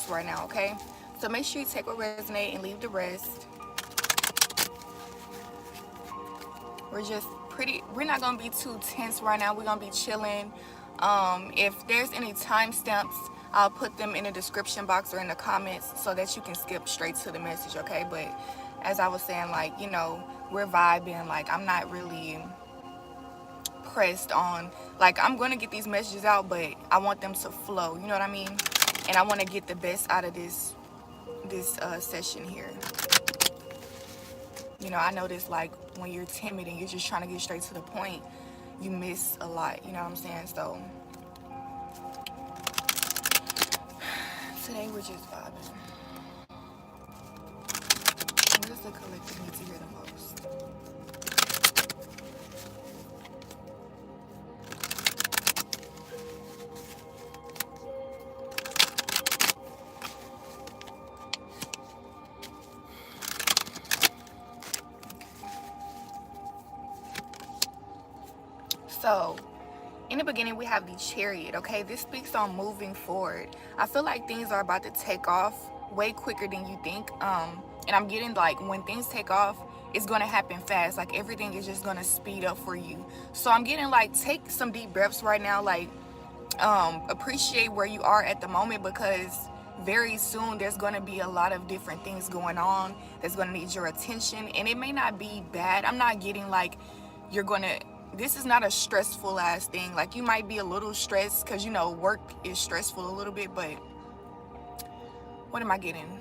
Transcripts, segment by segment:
most right now, okay? So make sure you take what resonates and leave the rest. We're not gonna be too tense right now. We're gonna be chilling. If there's any timestamps, I'll put them in the description box or in the comments so that you can skip straight to the message, okay? But as I was saying, like, you know, we're vibing. Like, I'm not really pressed on, like, I'm gonna get these messages out, but I want them to flow, you know what I mean? And I want to get the best out of this session here. You know, I notice, like, when you're timid and you're just trying to get straight to the point, you miss a lot, you know what I'm saying? So today we're just vibing. What does the collective need to hear the most? So in the beginning, we have the Chariot, okay? This speaks on moving forward. I feel like things are about to take off way quicker than you think. And I'm getting, like, when things take off, it's going to happen fast. Like, everything is just going to speed up for you. So I'm getting, like, take some deep breaths right now. Like, appreciate where you are at the moment, because very soon there's going to be a lot of different things going on that's going to need your attention. And it may not be bad. I'm not getting, like, you're going to, this is not a stressful ass thing. Like, you might be a little stressed because, you know, work is stressful a little bit, but what am I getting?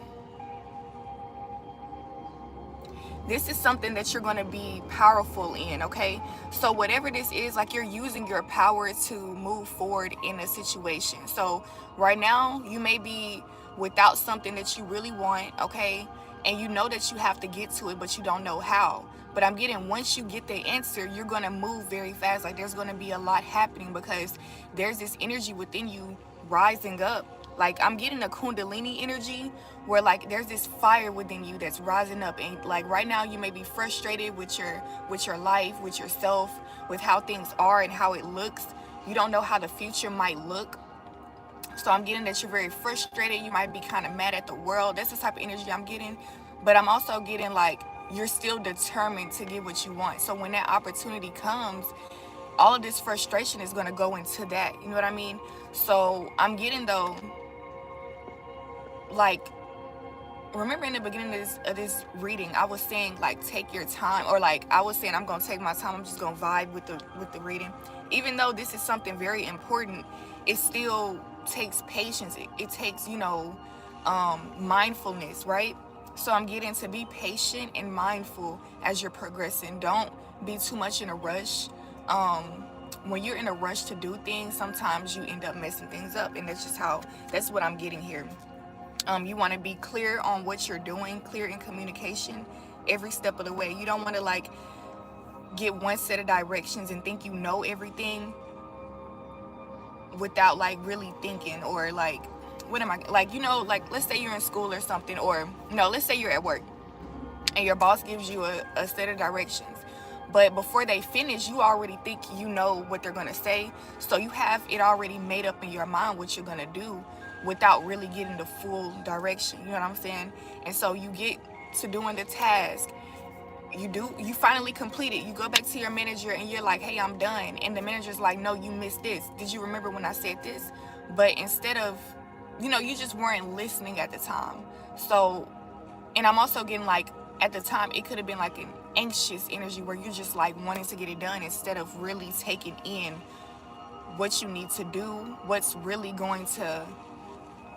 This is something that you're going to be powerful in, okay? So whatever this is, like, you're using your power to move forward in a situation. So right now, you may be without something that you really want, okay? And you know that you have to get to it, but you don't know how. But I'm getting, once you get the answer, you're going to move very fast. Like, there's going to be a lot happening because there's this energy within you rising up. Like, I'm getting a Kundalini energy where, like, there's this fire within you that's rising up. And, like, right now you may be frustrated with your life, with yourself, with how things are and how it looks. You don't know how the future might look. So I'm getting that you're very frustrated. You might be kind of mad at the world. That's the type of energy I'm getting. But I'm also getting, like, you're still determined to get what you want. So when that opportunity comes, all of this frustration is going to go into that. You know what I mean? So I'm getting, though, like, remember in the beginning of this reading, I was saying, like, take your time, or, like, I was saying I'm gonna take my time. I'm just gonna vibe with the reading. Even though this is something very important, it still takes patience. It takes, you know, mindfulness, right? So I'm getting to be patient and mindful as you're progressing. Don't be too much in a rush. When you're in a rush to do things, sometimes you end up messing things up, and that's what I'm getting here. You want to be clear on what you're doing, clear in communication every step of the way. You don't want to, like, get one set of directions and think you know everything without, like, really thinking. Or, like, what am I, like, you know, like, let's say you're in school or something, or no, let's say you're at work and your boss gives you a set of directions, but before they finish, you already think you know what they're gonna say. So you have it already made up in your mind what you're gonna do without really getting the full direction. You know what I'm saying? And so you get to doing the task. You finally complete it. You go back to your manager and you're like, hey, I'm done. And the manager's like, no, you missed this. Did you remember when I said this? But instead of, you know, you just weren't listening at the time. So, and I'm also getting, like, at the time, it could have been like an anxious energy where you're just, like, wanting to get it done instead of really taking in what you need to do, what's really going to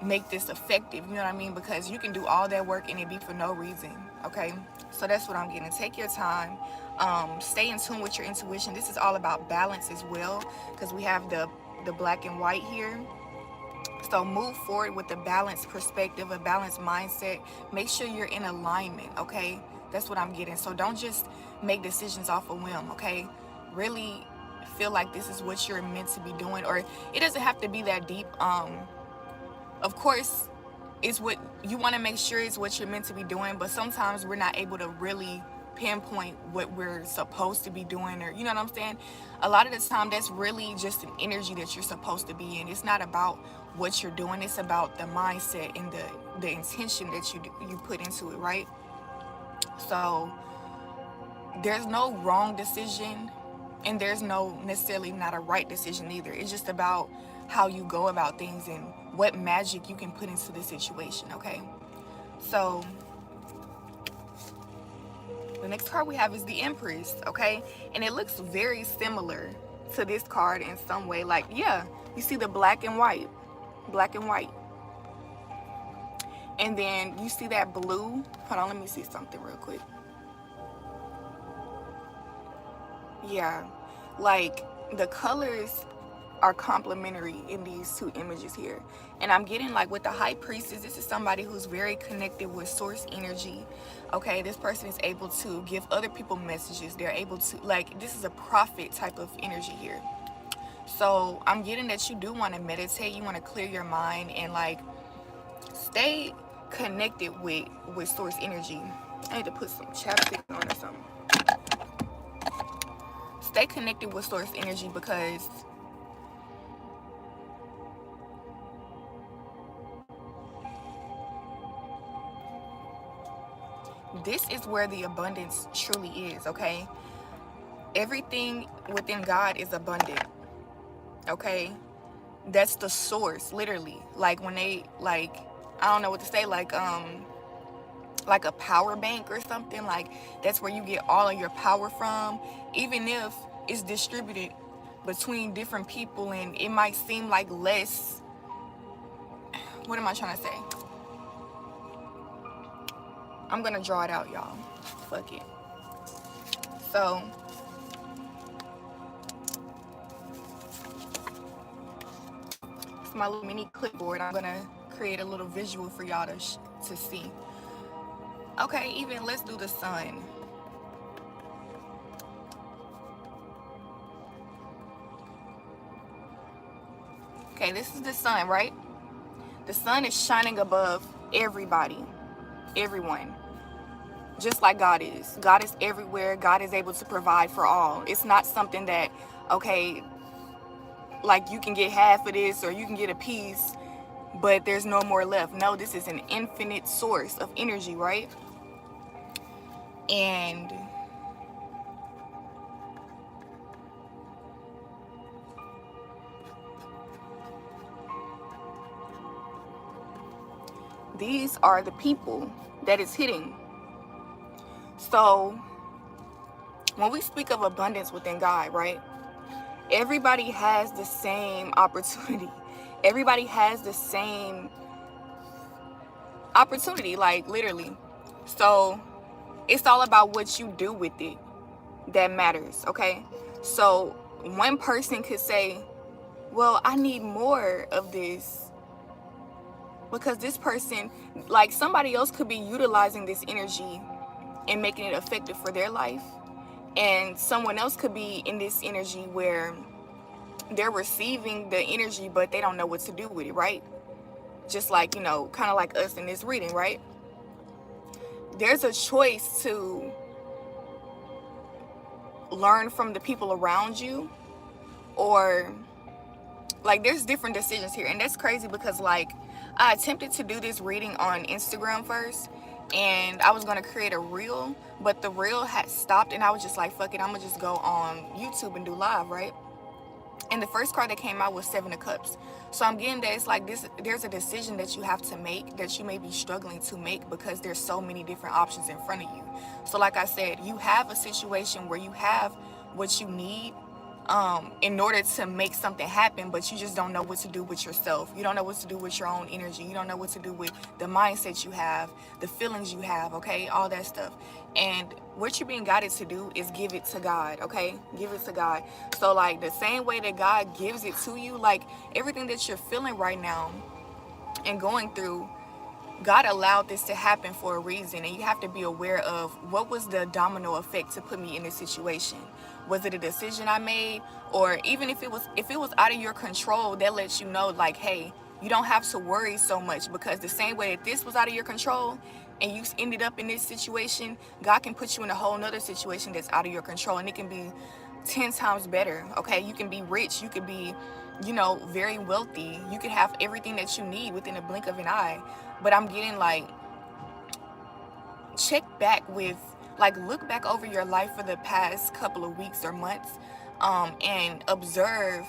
make this effective. You know what I mean? Because you can do all that work and it be for no reason. Okay, so that's what I'm getting. Take your time. Stay in tune with your intuition. This is all about balance as well, because we have the black and white here. So move forward with a balanced perspective, a balanced mindset. Make sure you're in alignment, okay? That's what I'm getting. So don't just make decisions off a whim, okay? Really feel like this is what you're meant to be doing. Or it doesn't have to be that deep. Of course, it's what you want to make sure it's what you're meant to be doing, but sometimes we're not able to really pinpoint what we're supposed to be doing, or you know what I'm saying. A lot of the time that's really just an energy that you're supposed to be in. It's not about what you're doing, it's about the mindset and the intention that you put into it, right? So there's no wrong decision, and there's no necessarily not a right decision either. It's just about how you go about things and what magic you can put into the situation. Okay, so the next card we have is the Empress. Okay, and it looks very similar to this card in some way. Like, yeah, you see the black and white, and then you see that blue. Hold on, let me see something real quick. Yeah, like the colors are complementary in these two images here. And I'm getting like with the High Priestess, this is somebody who's very connected with source energy. Okay, this person is able to give other people messages. They're able to, like, this is a prophet type of energy here. So I'm getting that you do want to meditate, you want to clear your mind and like stay connected with source energy. I need to put some chapstick on or something. Stay connected with source energy, because this is where the abundance truly is. Okay, everything within God is abundant. Okay, that's the source, literally. Like when they, like, I don't know what to say, like a power bank or something, like that's where you get all of your power from, even if it's distributed between different people and it might seem like less. What am I trying to say? I'm gonna draw it out, y'all. Fuck it. So it's my little mini clipboard. I'm gonna create a little visual for y'all to see. Okay, even let's do the sun. Okay, this is the sun, right? The sun is shining above everybody, everyone, just like God is. God is everywhere. God is able to provide for all. It's not something that, okay, like you can get half of this or you can get a piece, but there's no more left. No, this is an infinite source of energy, right? And these are the people that it's hitting. So when we speak of abundance within God, right? Everybody has the same opportunity. Everybody has the same opportunity, like literally. So it's all about what you do with it that matters, okay? So one person could say, well, I need more of this because this person, like somebody else could be utilizing this energy and making it effective for their life. And someone else could be in this energy where they're receiving the energy, but they don't know what to do with it, right? Just like, you know, kind of like us in this reading, right? There's a choice to learn from the people around you, or like there's different decisions here. And that's crazy because like I attempted to do this reading on Instagram first, and I was going to create a reel, but the reel had stopped, and I was just like, fuck it, I'm gonna just go on YouTube and do live, right? And the first card that came out was Seven of Cups. So I'm getting that it's like this, there's a decision that you have to make that you may be struggling to make because there's so many different options in front of you. So like I said, you have a situation where you have what you need in order to make something happen, but you just don't know what to do with yourself. You don't know what to do with your own energy. You don't know what to do with the mindset you have, the feelings you have, okay, all that stuff. And what you're being guided to do is give it to God, okay? Give it to God. So like the same way that God gives it to you, like everything that you're feeling right now and going through, God allowed this to happen for a reason, and you have to be aware of what was the domino effect to put me in this situation. Was it a decision I made? Or even if it was out of your control, that lets you know like, hey, you don't have to worry so much, because the same way that this was out of your control, and you ended up in this situation, God can put you in a whole nother situation that's out of your control, and it can be 10 times better. Okay, you can be rich, you could be, you know, very wealthy, you could have everything that you need within a blink of an eye. But I'm getting like, check back with, like, look back over your life for the past couple of weeks or months, and observe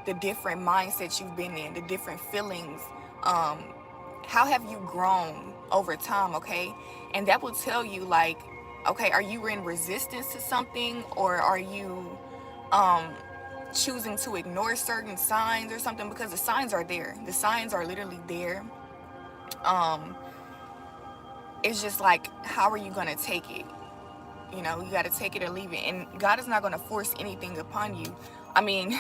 the different mindsets you've been in, the different feelings. How have you grown over time? Okay, and that will tell you, like, okay, are you in resistance to something, or are you choosing to ignore certain signs or something? Because the signs are there, the signs are literally there. It's just like, how are you going to take it? You know, you got to take it or leave it. And God is not going to force anything upon you. I mean,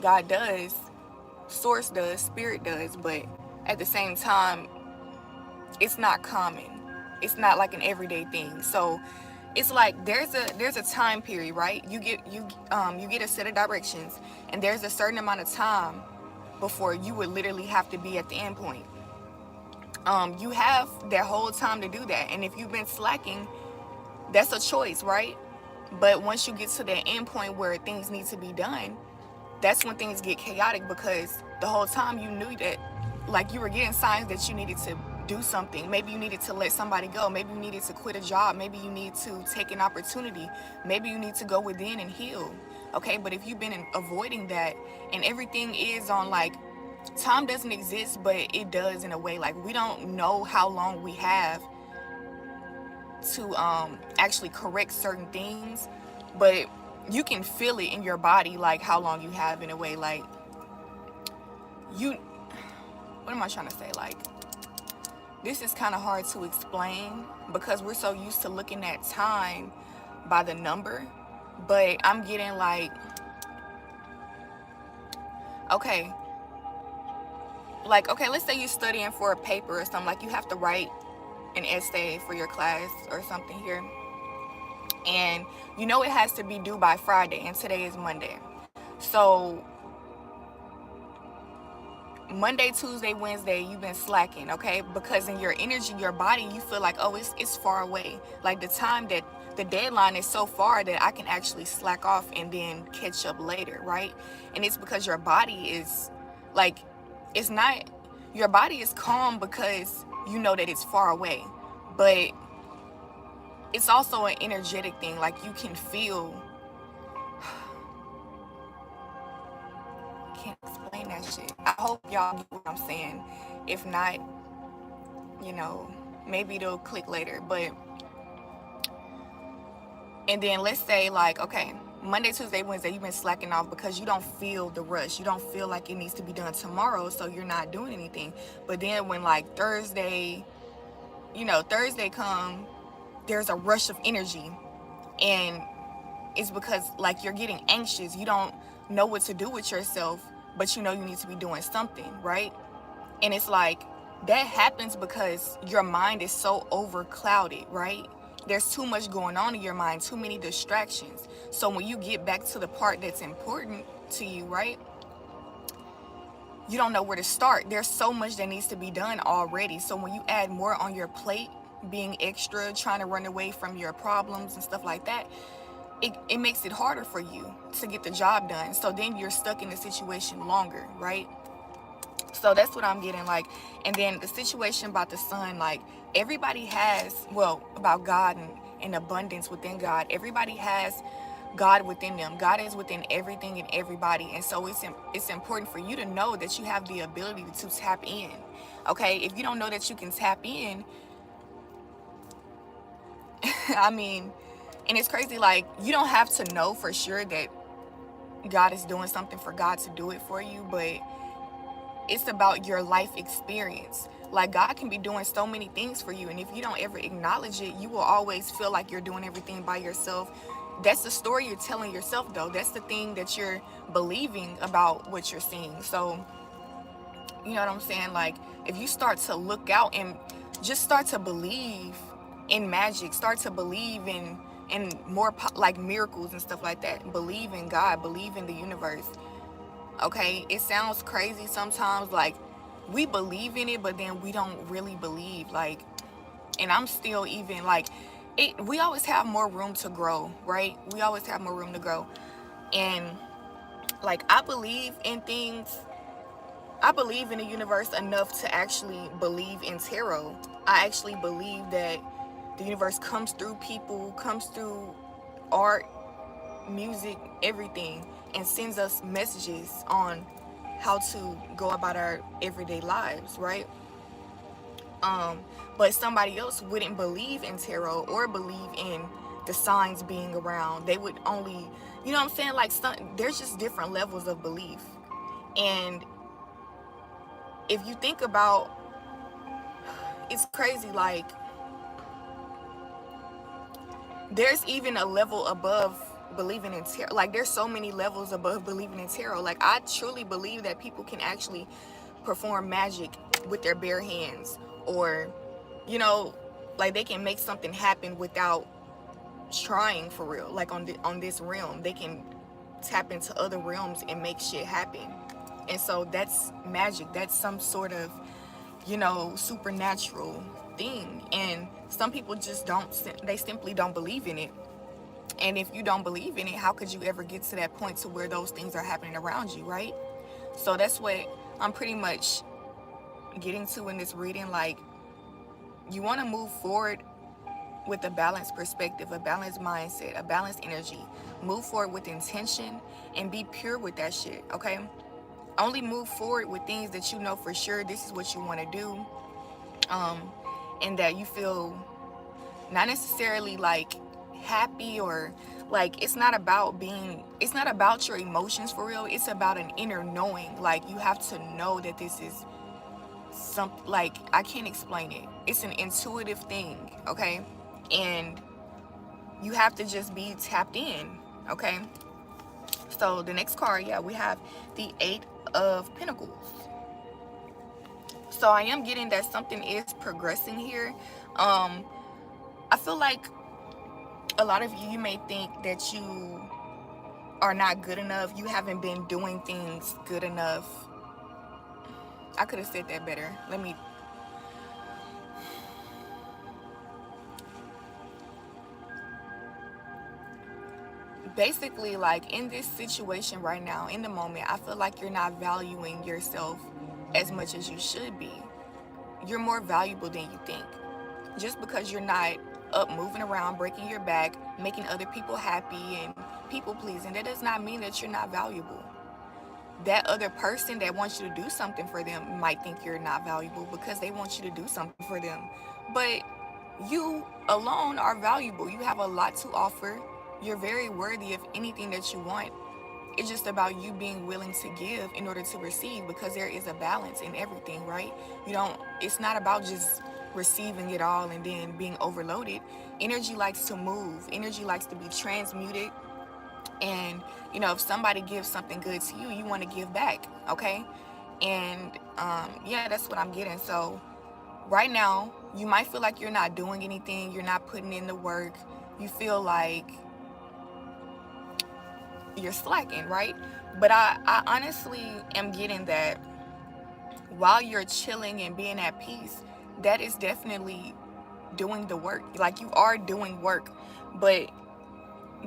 God does, source does, spirit does, but at the same time, it's not common. It's not like an everyday thing. So it's like there's a time period, right? You get a set of directions, and there's a certain amount of time before you would literally have to be at the end point. You have that whole time to do that, and if you've been slacking, that's a choice, right? But once you get to that end point where things need to be done, that's when things get chaotic, because the whole time you knew that, like, you were getting signs that you needed to do something. Maybe you needed to let somebody go. Maybe you needed to quit a job. Maybe you need to take an opportunity. Maybe you need to go within and heal. Okay, but if you've been avoiding that, and everything is on, like, time doesn't exist, but it does in a way. Like, we don't know how long we have to actually correct certain things, but you can feel it in your body, like, how long you have, in a way. Like, you, what am I trying to say? Like, this is kind of hard to explain because we're so used to looking at time by the number, but I'm getting like, okay, like, okay, let's say you're studying for a paper or something, like you have to write an essay for your class or something here, and you know it has to be due by Friday, and today is Monday. So Monday, Tuesday, Wednesday, you've been slacking, okay? Because in your energy, your body, you feel like, oh, it's far away. Like, the time that the deadline is so far that I can actually slack off and then catch up later, right? And it's because your body is like, it's not, your body is calm because you know that it's far away. But it's also an energetic thing. Like, you can feel, can't explain that shit. I hope y'all get what I'm saying. If not, you know, maybe it'll click later. But, and then let's say, like, okay, Monday, Tuesday, Wednesday, you've been slacking off because you don't feel the rush. You don't feel like it needs to be done tomorrow, so you're not doing anything. But then when, like, Thursday, you know, Thursday come, there's a rush of energy, and it's because, like, you're getting anxious. You don't know what to do with yourself, but you know you need to be doing something, right? And it's like, that happens because your mind is so overclouded, right? There's too much going on in your mind, too many distractions. So when you get back to the part that's important to you, right, you don't know where to start. There's so much that needs to be done already. So when you add more on your plate, being extra, trying to run away from your problems and stuff like that, it makes it harder for you to get the job done. So then you're stuck in the situation longer, right? So that's what I'm getting, like. And then the situation about the sun, like, everybody has, well, about God and abundance within God, everybody has God within them. God is within everything and everybody. And so it's important for you to know that you have the ability to tap in. Okay, if you don't know that you can tap in, I mean, and it's crazy, like, you don't have to know for sure that God is doing something for God to do it for you, but it's about your life experience. Like, God can be doing so many things for you, and if you don't ever acknowledge it, you will always feel like you're doing everything by yourself. That's the story you're telling yourself, though. That's the thing that you're believing about what you're seeing. So, you know what I'm saying? Like, if you start to look out and just start to believe in magic, start to believe in more like miracles and stuff like that, believe in God, believe in the universe. Okay, it sounds crazy sometimes, like, we believe in it, but then we don't really believe. Like, And I'm still even like we always have more room to grow, right? We always have more room to grow. And like I believe in things, I believe in the universe enough to actually believe in tarot. I actually believe that the universe comes through people, comes through art, music, everything, and sends us messages on how to go about our everyday lives, right? But somebody else wouldn't believe in tarot or believe in the signs being around. They would only, you know what I'm saying? Like there's just different levels of belief. And if you think about, it's crazy, like there's even a level above believing in tarot. Like there's so many levels above believing in tarot. Like I truly believe that people can actually perform magic with their bare hands, or you know, like they can make something happen without trying for real. Like on this realm, they can tap into other realms and make shit happen. And so that's magic. That's some sort of, you know, supernatural thing. And some people just don't, they simply don't believe in it. And if you don't believe in it, how could you ever get to that point to where those things are happening around you, right? So that's what I'm pretty much getting to in this reading. Like, you want to move forward with a balanced perspective, a balanced mindset, a balanced energy. Move forward with intention and be pure with that shit, okay? Only move forward with things that you know for sure this is what you want to do, and that you feel not necessarily like happy, or like it's not about your emotions for real. It's about an inner knowing. Like you have to know that this is something, like I can't explain it. It's an intuitive thing, okay? And you have to just be tapped in, okay? So the next card, yeah, we have the 8 of Pentacles. So I am getting that something is progressing here. I feel like a lot of you may think that you are not good enough. You haven't been doing things good enough. I could have said that better. Basically, like in this situation right now, in the moment, I feel like you're not valuing yourself as much as you should be. You're more valuable than you think. Just because you're not up moving around, breaking your back, making other people happy and people pleasing, that does not mean that you're not valuable. That other person that wants you to do something for them might think you're not valuable because they want you to do something for them. But you alone are valuable. You have a lot to offer. You're very worthy of anything that you want. It's just about you being willing to give in order to receive, because there is a balance in everything, right? It's not about just receiving it all and then being overloaded. Energy likes to move. Energy likes to be transmuted. And, you know, if somebody gives something good to you, you want to give back, okay? And, yeah, that's what I'm getting. So right now, you might feel like you're not doing anything. You're not putting in the work. You feel like you're slacking, right? But I honestly am getting that while you're chilling and being at peace, that is definitely doing the work. Like you are doing work, but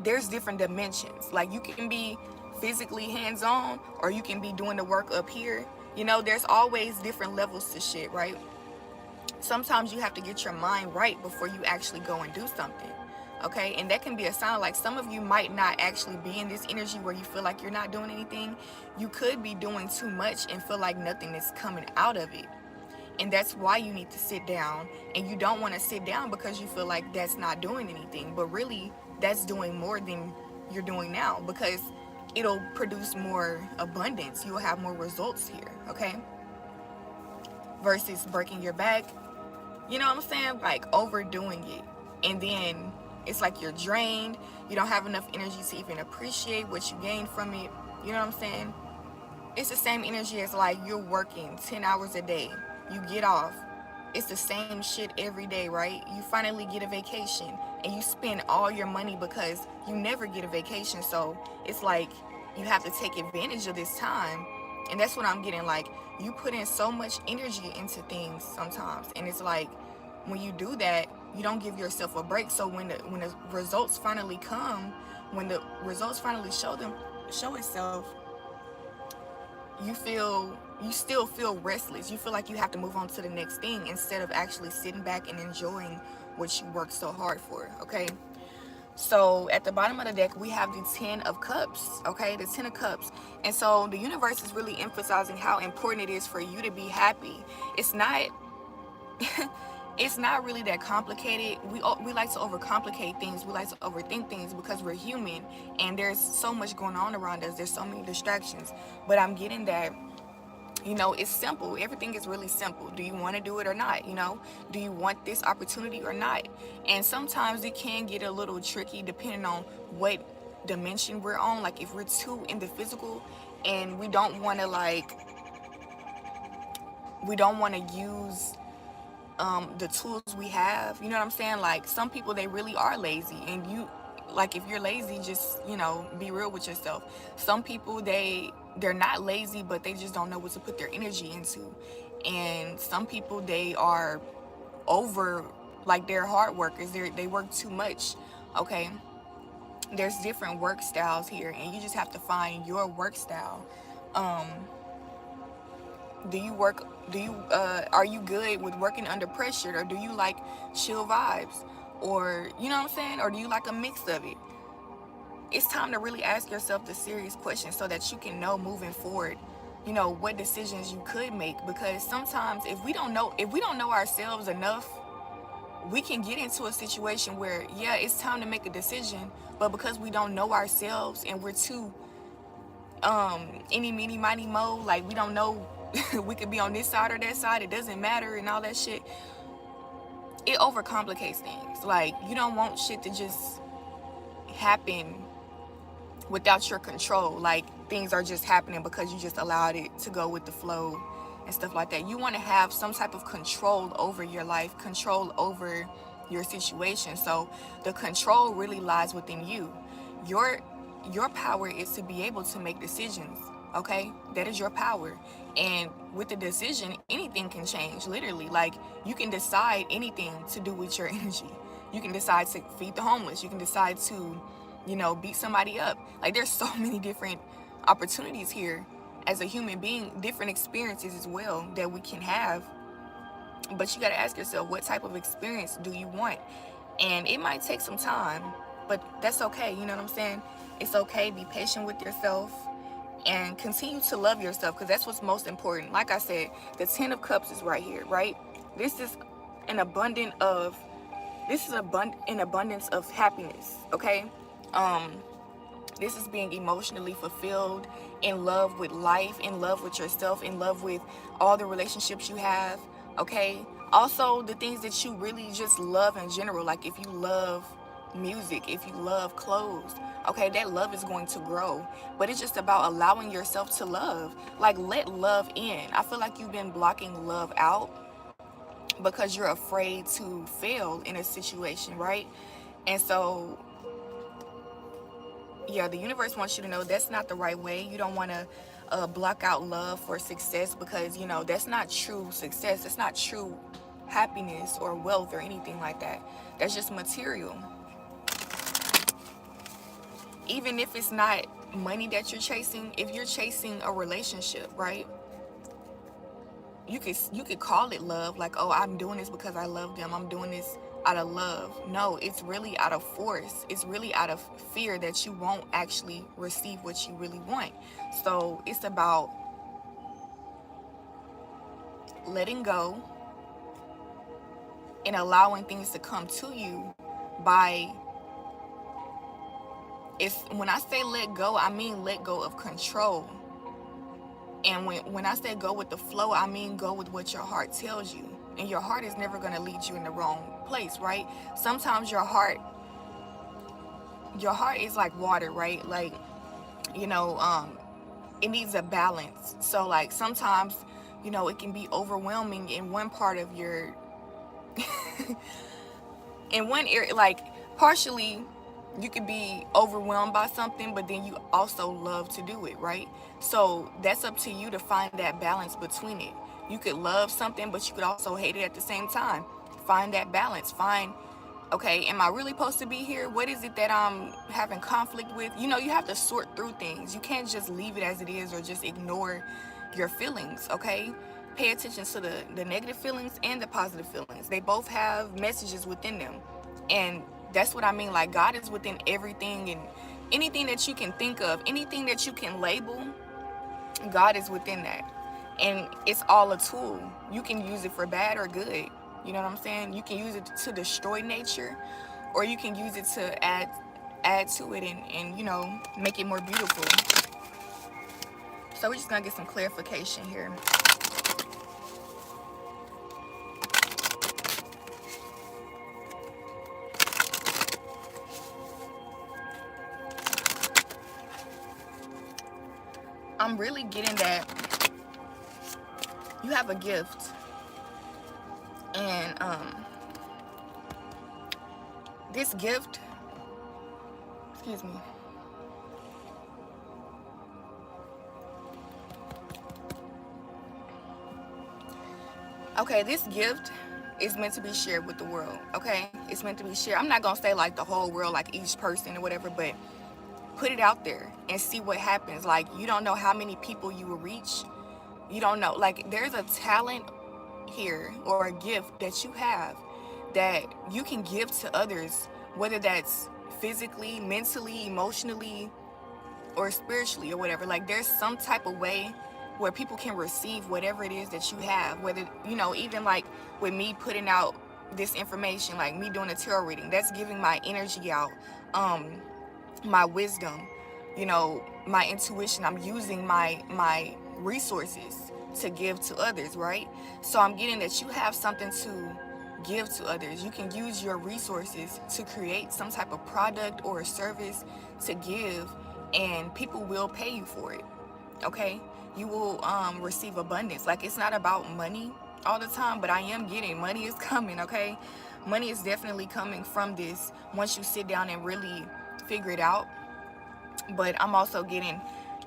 there's different dimensions. Like you can be physically hands-on, or you can be doing the work up here. You know, there's always different levels to shit, right? Sometimes you have to get your mind right before you actually go and do something, okay? And that can be a sign. Like some of you might not actually be in this energy where you feel like you're not doing anything. You could be doing too much and feel like nothing is coming out of it. And that's why you need to sit down. And you don't want to sit down because you feel like that's not doing anything, but really that's doing more than you're doing now, because it'll produce more abundance. You'll have more results here, okay? Versus breaking your back. You know what I'm saying? Like overdoing it. And then it's like you're drained. You don't have enough energy to even appreciate what you gained from it. You know what I'm saying? It's the same energy as like you're working 10 hours a day. You get off. It's the same shit every day, right? You finally get a vacation and you spend all your money because you never get a vacation. So it's like you have to take advantage of this time. And that's what I'm getting. Like you put in so much energy into things sometimes, and it's like when you do that, you don't give yourself a break. So when the results finally come, when the results finally show itself, you still feel restless. You feel like you have to move on to the next thing instead of actually sitting back and enjoying what you worked so hard for. Okay. So at the bottom of the deck, we have the 10 of Cups, okay? The 10 of Cups. And so the universe is really emphasizing how important it is for you to be happy. It's not it's not really that complicated. We like to overcomplicate things. We like to overthink things because we're human and there's so much going on around us. There's so many distractions. But I'm getting that, you know, it's simple. Everything is really simple. Do you want to do it or not? You know, do you want this opportunity or not? And sometimes it can get a little tricky depending on what dimension we're on. Like if we're too in the physical and we don't want to use the tools we have, you know what I'm saying? Like some people, they really are lazy, and like if you're lazy, just, you know, be real with yourself. Some people, they're not lazy, but they just don't know what to put their energy into. And some people, they are over, like they're hard workers, they work too much. Okay, there's different work styles here, and you just have to find your work style. um are you good with working under pressure, or do you like chill vibes, or you know what I'm saying, or do you like a mix of it? It's time to really ask yourself the serious questions so that you can know moving forward, you know, what decisions you could make. Because sometimes if we don't know ourselves enough, we can get into a situation where, yeah, it's time to make a decision, but because we don't know ourselves and we're too any meeny miny mo, like we don't know we could be on this side or that side, it doesn't matter and all that shit, it overcomplicates things. Like you don't want shit to just happen without your control. Like things are just happening because you just allowed it to go with the flow and stuff like that. You want to have some type of control over your life, control over your situation. So the control really lies within you. Your power is to be able to make decisions. Okay, that is your power. And with the decision, anything can change, literally. Like you can decide anything to do with your energy. You can decide to feed the homeless. You can decide to, you know, beat somebody up. Like there's so many different opportunities here as a human being, different experiences as well that we can have. But you got to ask yourself, what type of experience do you want? And it might take some time, but that's okay. You know what I'm saying? It's okay. Be patient with yourself and continue to love yourself, because that's what's most important. Like I said, the 10 of Cups is right here, right? This is an abundance of happiness. Okay, this is being emotionally fulfilled, in love with life, in love with yourself, in love with all the relationships you have. Okay, also the things that you really just love in general. Like if you love music, if you love clothes, okay, that love is going to grow. But it's just about allowing yourself to love. Like let love in. I feel like you've been blocking love out because you're afraid to fail in a situation, right? And so yeah, the universe wants you to know that's not the right way. You don't want to block out love for success, because, you know, that's not true success. That's not true happiness or wealth or anything like that. That's just material. Even if it's not money that you're chasing, if you're chasing a relationship, right? You could call it love, like, oh, I'm doing this because I love them. I'm doing this out of love. No, it's really out of force. It's really out of fear that you won't actually receive what you really want. So it's about letting go and allowing things to come to you by, when I say let go, I mean let go of control. And when I say go with the flow, I mean go with what your heart tells you. And your heart is never going to lead you in the wrong place, right? Sometimes your heart is like water, right? Like, you know, it needs a balance. So like sometimes, you know, it can be overwhelming in one part of your in one area. Like partially you could be overwhelmed by something, but then you also love to do it, right? So that's up to you to find that balance between it. You could love something, but you could also hate it at the same time. find that balance. Find, okay, am I really supposed to be here? What is it that I'm having conflict with? You know, you have to sort through things. You can't just leave it as it is or just ignore your feelings, okay? Pay attention to the negative feelings and the positive feelings. They both have messages within them. And that's what I mean. Like, God is within everything, and anything that you can think of, anything that you can label, God is within that. And it's all a tool. You can use it for bad or good. You know what I'm saying? You can use it to destroy nature, or you can use it to add to it and you know, make it more beautiful. So we're just gonna get some clarification here. I'm really getting that you have a gift, and this gift, excuse me, okay, this gift is meant to be shared with the world. Okay, it's meant to be shared. I'm not gonna say like the whole world, like each person or whatever, but put it out there and see what happens. Like, you don't know how many people you will reach. You don't know, like, there's a talent here or a gift that you have that you can give to others, whether that's physically, mentally, emotionally, or spiritually or whatever. Like, there's some type of way where people can receive whatever it is that you have, whether, you know, even like with me putting out this information, like me doing a tarot reading, that's giving my energy out, my wisdom, you know, my intuition. I'm using my resources to give to others, right? So I'm getting that you have something to give to others. You can use your resources to create some type of product or a service to give, and people will pay you for it. Okay, you will receive abundance. Like, it's not about money all the time, but I am getting money is coming. Okay, money is definitely coming from this once you sit down and really figure it out. But I'm also getting,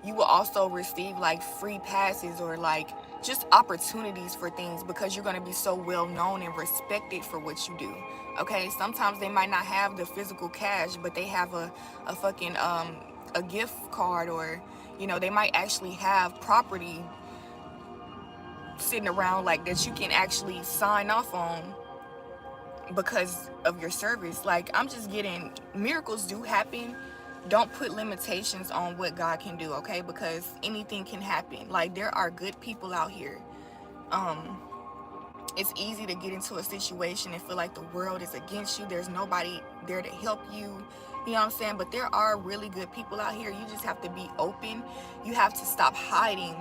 you will also receive like free passes or like just opportunities for things, because you're going to be so well known and respected for what you do. Okay, sometimes they might not have the physical cash, but they have a fucking a gift card, or you know, they might actually have property sitting around like that you can actually sign off on because of your service. Like, I'm just getting, miracles do happen. Don't put limitations on what God can do, okay? Because anything can happen. Like, there are good people out here. It's easy to get into a situation and feel like the world is against you. There's nobody there to help you. You know what I'm saying? But there are really good people out here. You just have to be open. You have to stop hiding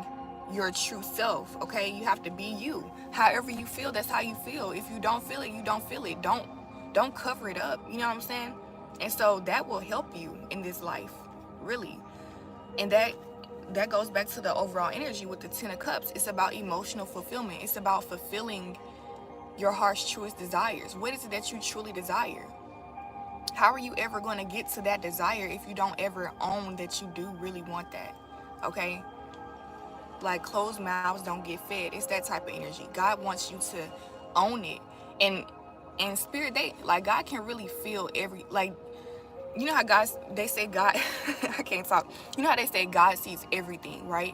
your true self, okay? You have to be you. However you feel, that's how you feel. If you don't feel it, you don't feel it. Don't cover it up. You know what I'm saying? And so that will help you in this life, really. And that goes back to the overall energy with the 10 of Cups. It's about emotional fulfillment. It's about fulfilling your heart's truest desires. What is it that you truly desire? How are you ever going to get to that desire if you don't ever own that you do really want that? Okay? Like, closed mouths don't get fed. It's that type of energy. God wants you to own it. And spirit, God can really feel every, like, you know how they say God, I can't talk. You know how they say God sees everything, right?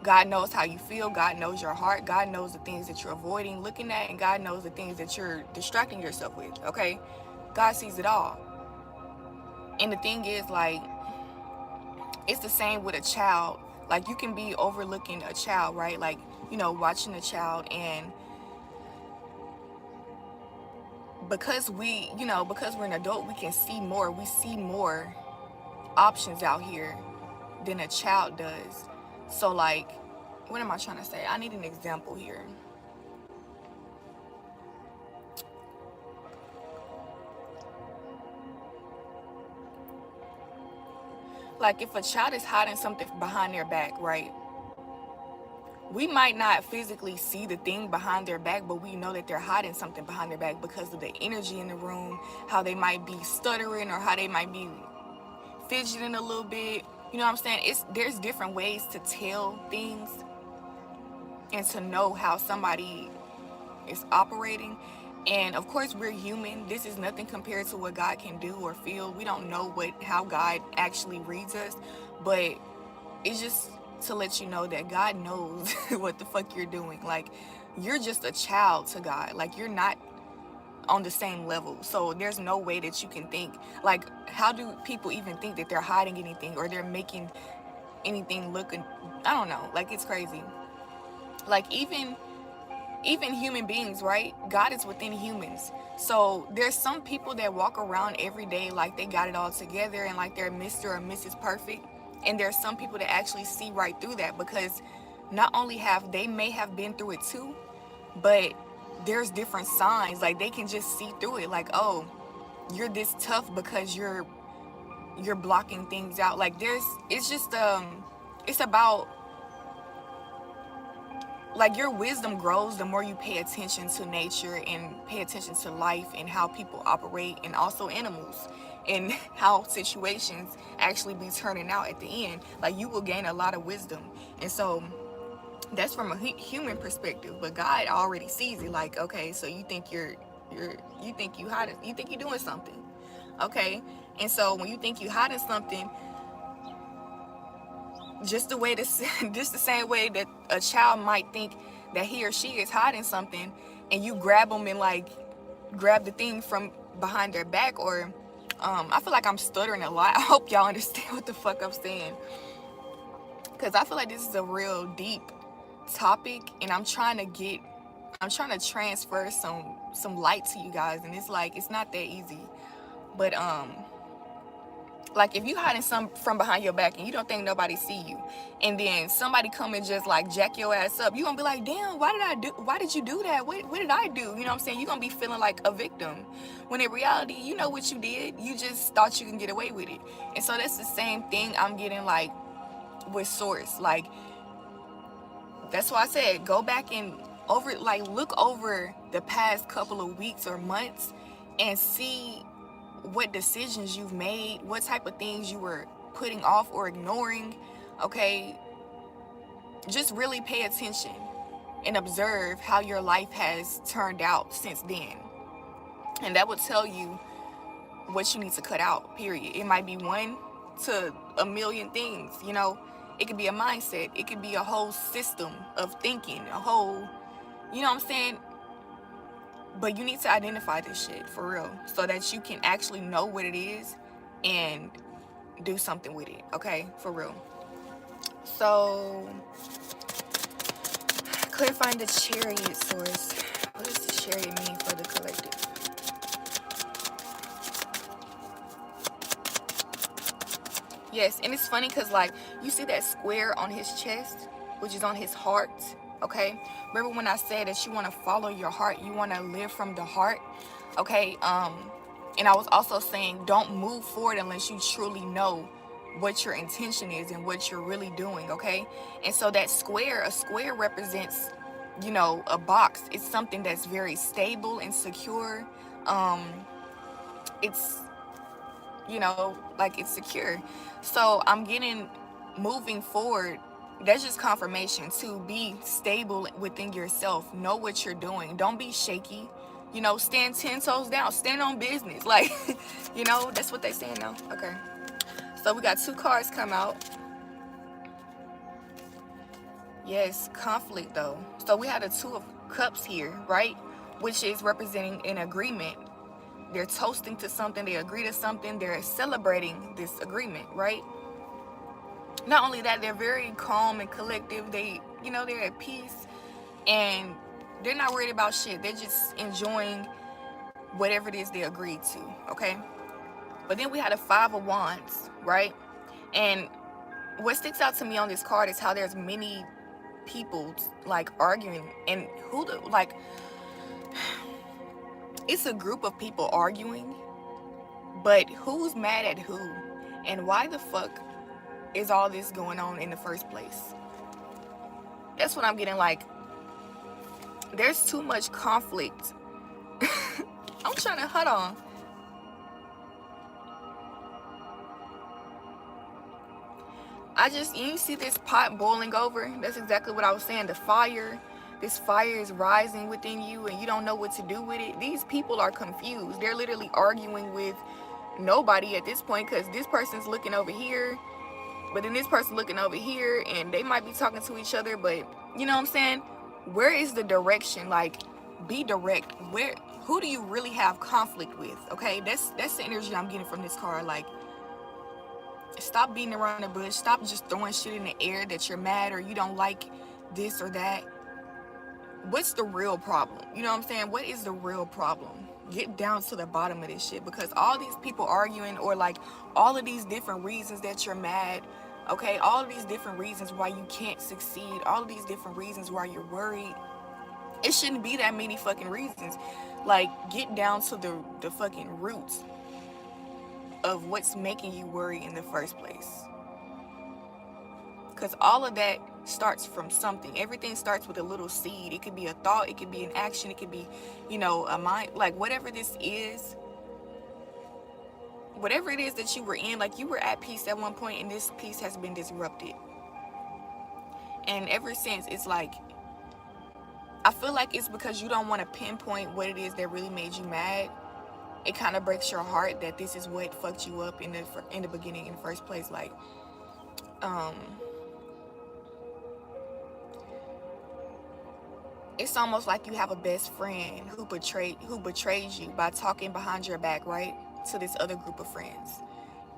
God knows how you feel. God knows your heart. God knows the things that you're avoiding looking at, and God knows the things that you're distracting yourself with, okay? God sees it all. And the thing is, like, it's the same with a child. Like, you can be overlooking a child, right? Like, you know, watching a child, and because because we're an adult, we can see more. We see more options out here than a child does. So, like, what am I trying to say? I need an example here. Like, if a child is hiding something behind their back, right? We might not physically see the thing behind their back, but we know that they're hiding something behind their back because of the energy in the room, how they might be stuttering, or how they might be fidgeting a little bit. You know what I'm saying? There's different ways to tell things and to know how somebody is operating. And of course, we're human. This is nothing compared to what God can do or feel. We don't know how God actually reads us, but it's just to let you know that God knows what the fuck you're doing. Like, you're just a child to God. Like, you're not on the same level. So there's no way that you can think, like, how do people even think that they're hiding anything or they're making anything look, I don't know, like, it's crazy. Like, even human beings, right? God is within humans. So there's some people that walk around every day like they got it all together and like they're Mr. or Mrs. Perfect. And there's some people that actually see right through that, because not only have they may have been through it too, but there's different signs. Like, they can just see through it. Like, oh, you're this tough because you're blocking things out. Like, it's just it's about, like, your wisdom grows the more you pay attention to nature and pay attention to life and how people operate, and also animals, and how situations actually be turning out at the end. Like, you will gain a lot of wisdom. And so that's from a human perspective, but God already sees it. Like, okay, so you think you think you're doing something, okay? And so when you think you're hiding something, just the same way that a child might think that he or she is hiding something, and you grab them and like grab the thing from behind their back, or I feel like I'm stuttering a lot. I hope y'all understand what the fuck I'm saying, because I feel like this is a real deep topic, and I'm trying to transfer some light to you guys, and it's like, it's not that easy. But like, if you hiding some from behind your back and you don't think nobody see you, and then somebody come and just like jack your ass up, you gonna be like, damn, why did you do that? What did I do? You know what I'm saying? You're gonna be feeling like a victim, when in reality, you know what you did. You just thought you can get away with it. And so that's the same thing I'm getting, like, with Source. Like, that's why I said, go back and look over the past couple of weeks or months and see what decisions you've made, what type of things you were putting off or ignoring. Okay, just really pay attention and observe how your life has turned out since then, and that will tell you what you need to cut out, period. It might be one to a million things, you know. It could be a mindset, it could be a whole system of thinking, a whole, you know what I'm saying? But you need to identify this shit for real, so that you can actually know what it is and do something with it, okay? For real. So, clarifying the Chariot, Source. What does the Chariot mean for the collective? Yes, and it's funny because, like, you see that square on his chest, which is on his heart, okay? Remember when I said that you want to follow your heart, you want to live from the heart, okay? And I was also saying, don't move forward unless you truly know what your intention is and what you're really doing, okay? And so that a square represents, you know, a box. It's something that's very stable and secure. It's, you know, like, it's secure. So I'm getting, moving forward, that's just confirmation to be stable within yourself. Know what you're doing. Don't be shaky. You know, stand 10 toes down. Stand on business. Like, you know, that's what they saying now. Okay. So we got 2 cards come out. Yes, conflict though. So we had a 2 of Cups here, right? Which is representing an agreement. They're toasting to something. They agree to something. They're celebrating this agreement, right? Not only that, they're very calm and collective. They, you know, they're at peace, and they're not worried about shit. They're just enjoying whatever it is they agreed to, okay? But then we had a 5 of Wands, right? And what sticks out to me on this card is how there's many people, like, arguing, and it's a group of people arguing, but who's mad at who? And why the fuck is all this going on in the first place? That's what I'm getting. Like, there's too much conflict. I'm trying to, hold on. You see this pot boiling over? That's exactly what I was saying. The fire, this fire is rising within you and you don't know what to do with it. These people are confused. They're literally arguing with nobody at this point, because this person's looking over here, but then this person looking over here, and they might be talking to each other, but you know what I'm saying? Where is the direction? Like, be direct. Who do you really have conflict with? Okay, that's the energy I'm getting from this card. Like, stop beating around the bush. Stop just throwing shit in the air that you're mad or you don't like this or that. What's the real problem? You know what I'm saying? What is the real problem? Get down to the bottom of this shit, because all these people arguing, or like all of these different reasons that you're mad, okay, all of these different reasons why you can't succeed, all of these different reasons why you're worried, it shouldn't be that many fucking reasons. Like, get down to the fucking roots of what's making you worry in the first place. Because all of that starts from something. Everything starts with a little seed. It could be a thought, it could be an action, it could be, you know, a mind. Like, whatever this is, whatever it is that you were in, like, you were at peace at one point and this peace has been disrupted. And ever since, it's like, I feel like it's because you don't want to pinpoint what it is that really made you mad. It kind of breaks your heart that this is what fucked you up in the beginning, in the first place. Like, it's almost like you have a best friend who betrays you by talking behind your back, right, to this other group of friends.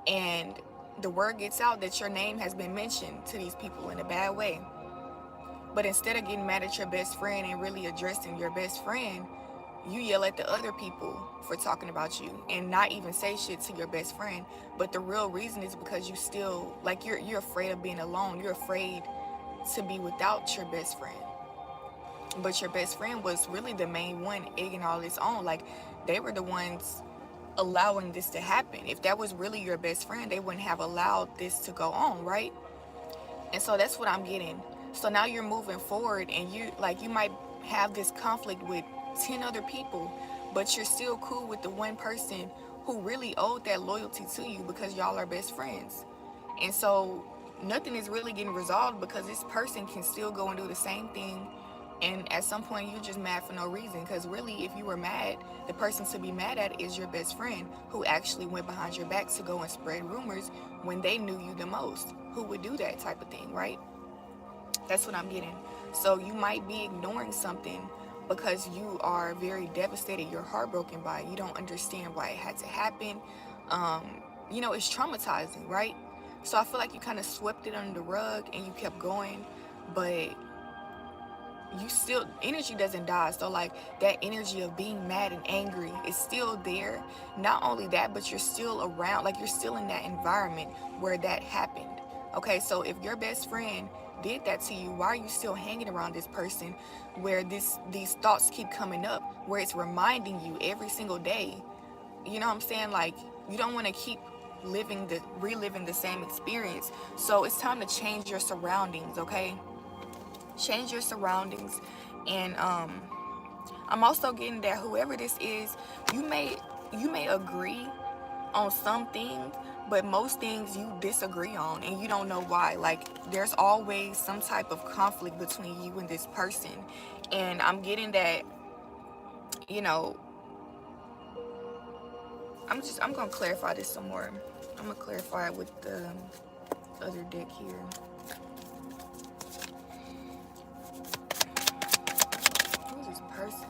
And the word gets out that your name has been mentioned to these people in a bad way. But instead of getting mad at your best friend and really addressing your best friend, you yell at the other people for talking about you and not even say shit to your best friend. But the real reason is because you still, like, you're afraid of being alone. You're afraid to be without your best friend. But your best friend was really the main one egging all this on. Like, they were the ones allowing this to happen. If that was really your best friend, they wouldn't have allowed this to go on, right? And so that's what I'm getting. So now you're moving forward and you might have this conflict with 10 other people, but you're still cool with the one person who really owed that loyalty to you because y'all are best friends. And so nothing is really getting resolved because this person can still go and do the same thing. And at some point, you're just mad for no reason. Because really, if you were mad, the person to be mad at is your best friend, who actually went behind your back to go and spread rumors when they knew you the most. Who would do that type of thing, right? That's what I'm getting. So you might be ignoring something because you are very devastated. You're heartbroken by it. You don't understand why it had to happen. You know, it's traumatizing, right? So I feel like you kind of swept it under the rug and you kept going, but you still, energy doesn't die. So like, that energy of being mad and angry is still there. Not only that, but you're still around, like, you're still in that environment where that happened. Okay, so if your best friend did that to you, why are you still hanging around this person where these thoughts keep coming up, where it's reminding you every single day? You know what I'm saying? Like, you don't want to keep reliving the same experience. So it's time to change your surroundings, okay? Change your surroundings. And I'm also getting that whoever this is, you may agree on some things, but most things you disagree on and you don't know why. Like, there's always some type of conflict between you and this person. And I'm getting that, you know, I'm gonna clarify this some more. I'm gonna clarify it with the other deck here. Who's this person?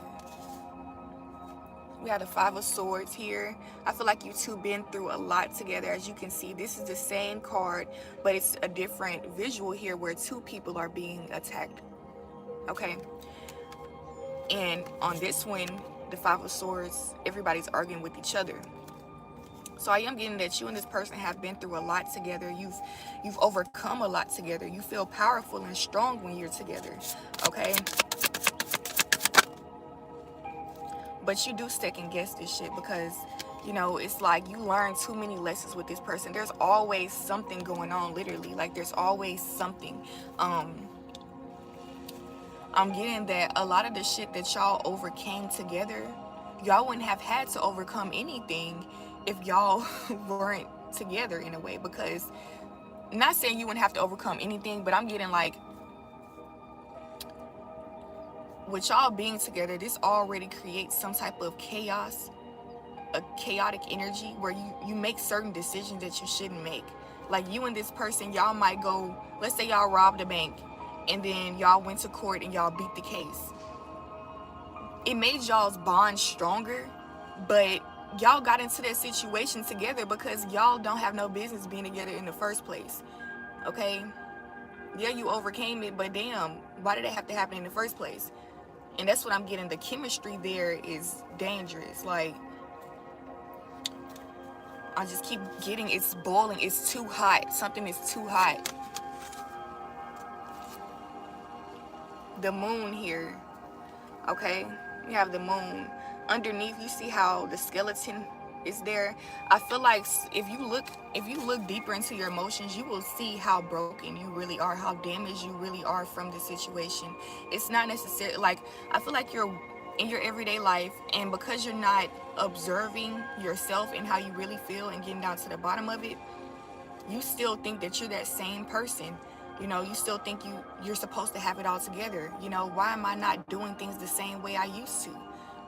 We have the Five of Swords here. I feel like you two been through a lot together. As you can see, this is the same card, but it's a different visual here where two people are being attacked. Okay. And on this one, the Five of Swords, everybody's arguing with each other. So I am getting that you and this person have been through a lot together. You've overcome a lot together. You feel powerful and strong when you're together. Okay. But you do second guess this shit because, you know, it's like you learn too many lessons with this person. There's always something going on, literally. Like, there's always something. I'm getting that a lot of the shit that y'all overcame together, y'all wouldn't have had to overcome anything if y'all weren't together in a way. Because, not saying you wouldn't have to overcome anything, but I'm getting like, with y'all being together, this already creates some type of chaos, a chaotic energy where you make certain decisions that you shouldn't make. Like you and this person, y'all might go, let's say y'all robbed a bank and then y'all went to court and y'all beat the case. It made y'all's bond stronger, but y'all got into that situation together because y'all don't have no business being together in the first place. Okay? Yeah, you overcame it, but damn, why did it have to happen in the first place? And that's what I'm getting. The chemistry there is dangerous. Like, I just keep getting, it's boiling, it's too hot. Something is too hot. The moon here, okay? You have the moon. Underneath, you see how the skeleton is there. I feel like if you look deeper into your emotions, you will see how broken you really are, how damaged you really are from the situation. It's not necessarily like, I feel like you're in your everyday life, and because you're not observing yourself and how you really feel and getting down to the bottom of it, you still think that you're that same person. You know, you still think you're supposed to have it all together. You know, why am I not doing things the same way I used to?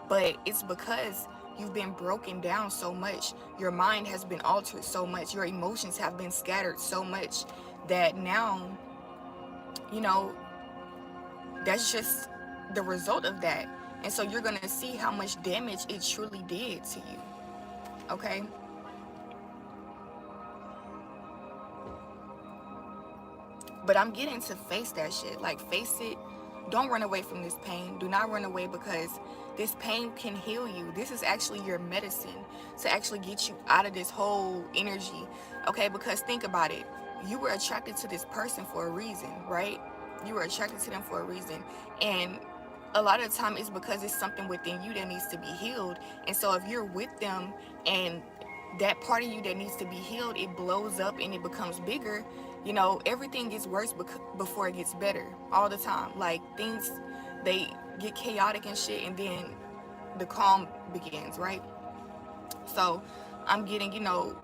But it's because you've been broken down so much. Your mind has been altered so much. Your emotions have been scattered so much that now, you know, that's just the result of that. And so you're going to see how much damage it truly did to you. Okay? But I'm getting to face that shit. Like, face it. Don't run away from this pain. Do not run away, because this pain can heal you. This is actually your medicine to actually get you out of this whole energy. Okay? Because think about it. You were attracted to this person for a reason, right? You were attracted to them for a reason. And a lot of the time it's because it's something within you that needs to be healed. And so if you're with them and that part of you that needs to be healed, it blows up and it becomes bigger, you know, everything gets worse before it gets better all the time. Like, things, they get chaotic and shit, and then the calm begins, right? So I'm getting, you know,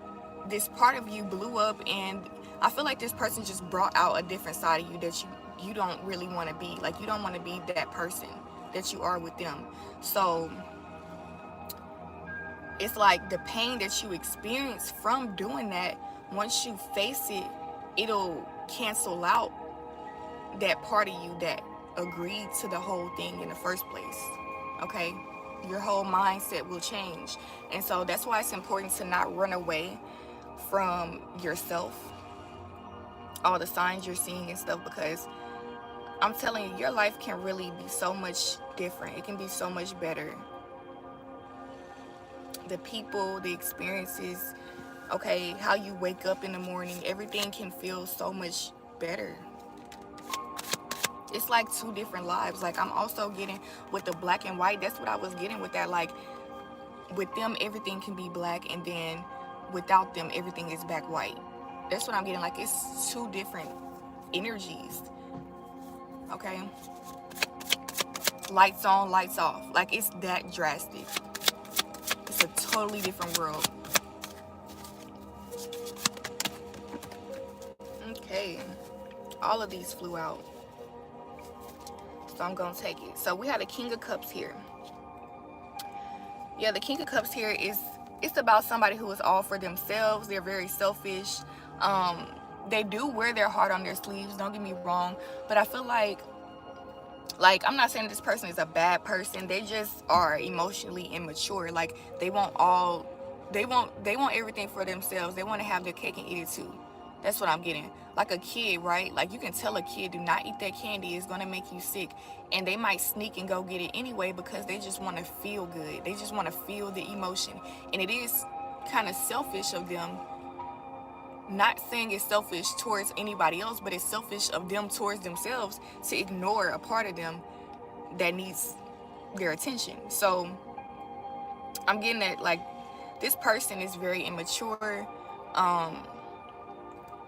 this part of you blew up, and I feel like this person just brought out a different side of you that you don't really want to be. Like, you don't want to be that person that you are with them. So it's like the pain that you experience from doing that, once you face it, it'll cancel out that part of you that agreed to the whole thing in the first place. Okay? Your whole mindset will change. And so that's why it's important to not run away from yourself, all the signs you're seeing and stuff, because I'm telling you, your life can really be so much different. It can be so much better. The people, the experiences, okay, how you wake up in the morning, everything can feel so much better. It's like two different lives. Like, I'm also getting with the black and white, that's what I was getting with that. Like, with them, everything can be black, and then without them, everything is back white. That's what I'm getting. Like, it's two different energies. Okay? Lights on, lights off. Like, it's that drastic. It's a totally different world. Okay. All of these flew out. So I'm going to take it. So we had a King of Cups here. Yeah, the King of Cups here it's about somebody who is all for themselves. They're very selfish. They do wear their heart on their sleeves, don't get me wrong. But I feel like I'm not saying this person is a bad person. They just are emotionally immature. Like, they want everything for themselves. They want to have their cake and eat it too. That's what I'm getting. Like a kid, right? Like, you can tell a kid, do not eat that candy, it's going to make you sick. And they might sneak and go get it anyway because they just want to feel good. They just want to feel the emotion. And it is kind of selfish of them. Not saying it's selfish towards anybody else, but it's selfish of them towards themselves to ignore a part of them that needs their attention. So I'm getting that, like, this person is very immature.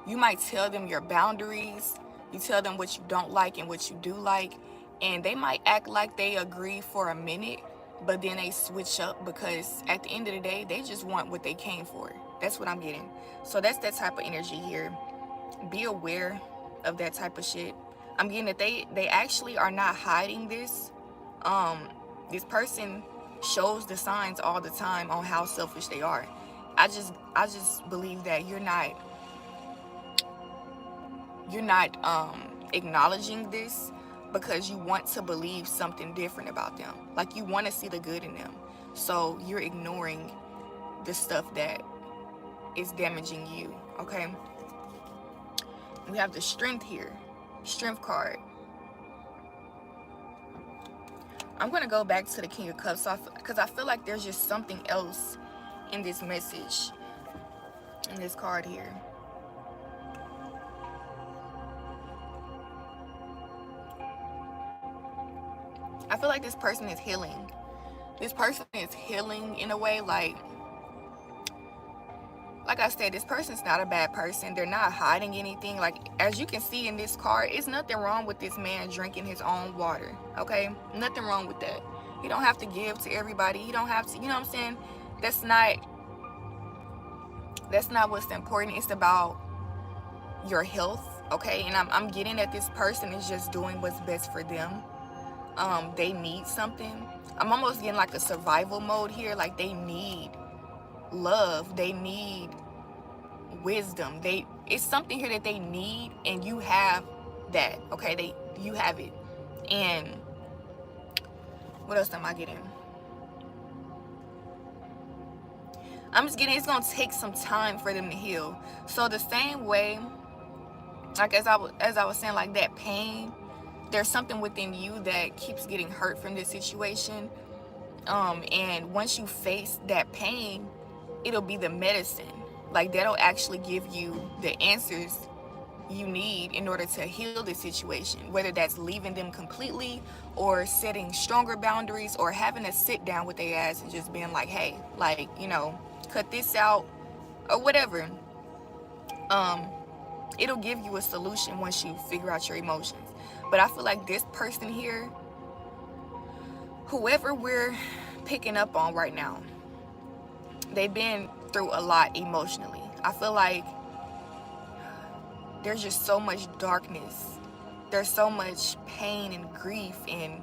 You might tell them your boundaries. You tell them what you don't like and what you do like. And they might act like they agree for a minute, but then they switch up because at the end of the day, they just want what they came for. That's what I'm getting. So that's that type of energy here. Be aware of that type of shit. I'm getting that they actually are not hiding this. This person shows the signs all the time on how selfish they are. I just believe that you're not acknowledging this because you want to believe something different about them. Like, you want to see the good in them. So you're ignoring the stuff that is damaging you, okay? We have the strength here. Strength card. I'm going to go back to the King of Cups because I feel like there's just something else in this message, in this card here. I feel like this person is healing. This person is healing in a way, like I said, this person's not a bad person. They're not hiding anything. Like, as you can see in this card, it's nothing wrong with this man drinking his own water, okay? Nothing wrong with that. You don't have to give to everybody. You don't have to, you know what I'm saying? That's not what's important. It's about your health, okay? And I'm getting that this person is just doing what's best for them. They need something. I'm almost getting like a survival mode here. Like, they need love, they need wisdom, it's something here that they need, and you have that, okay? You have it. And what else am I getting? I'm just getting, it's gonna take some time for them to heal. So the same way, like as I was saying, like that pain, there's something within you that keeps getting hurt from this situation, and once you face that pain, it'll be the medicine. Like, that'll actually give you the answers you need in order to heal the situation, whether that's leaving them completely or setting stronger boundaries or having to sit down with their ass and just being like, hey, like, you know, cut this out or whatever. It'll give you a solution once you figure out your emotions. But I feel like this person here, whoever we're picking up on right now, they've been through a lot emotionally. I feel like there's just so much darkness. There's so much pain and grief and...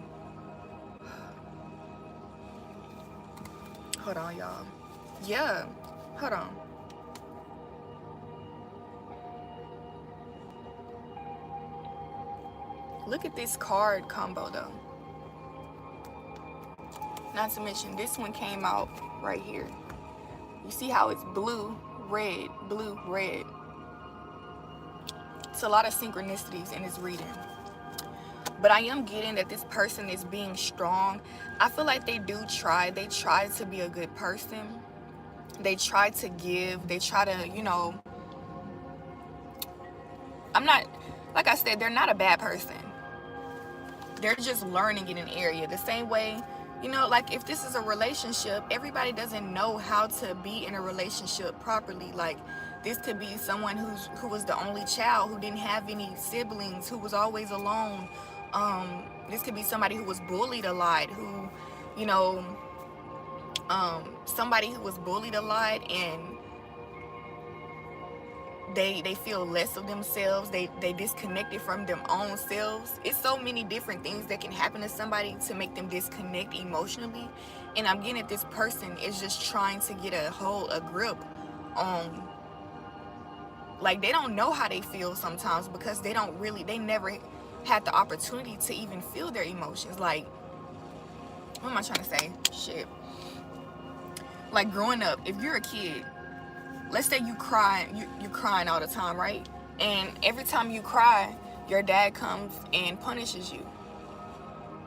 Hold on, y'all. Yeah, hold on. Look at this card combo, though. Not to mention, this one came out right here. You see how it's blue, red, blue, red. It's a lot of synchronicities in this reading. But I am getting that this person is being strong. I feel like they try to be a good person. They try to give. They try to, you know... Like I said, they're not a bad person. They're just learning in an area. The same way, you know, like if this is a relationship, everybody doesn't know how to be in a relationship properly. Like, this could be someone who was the only child, who didn't have any siblings, who was always alone. This could be somebody who was bullied a lot, who, you know, somebody who was bullied a lot and they feel less of themselves. They disconnected from their own selves. It's so many different things that can happen to somebody to make them disconnect emotionally. And I'm getting that this person is just trying to get a grip on, like, they don't know how they feel sometimes because they never had the opportunity to even feel their emotions. Like, what am I trying to say? Shit. Like, growing up, if you're a kid, let's say you you're crying all the time, right? And every time you cry, your dad comes and punishes you.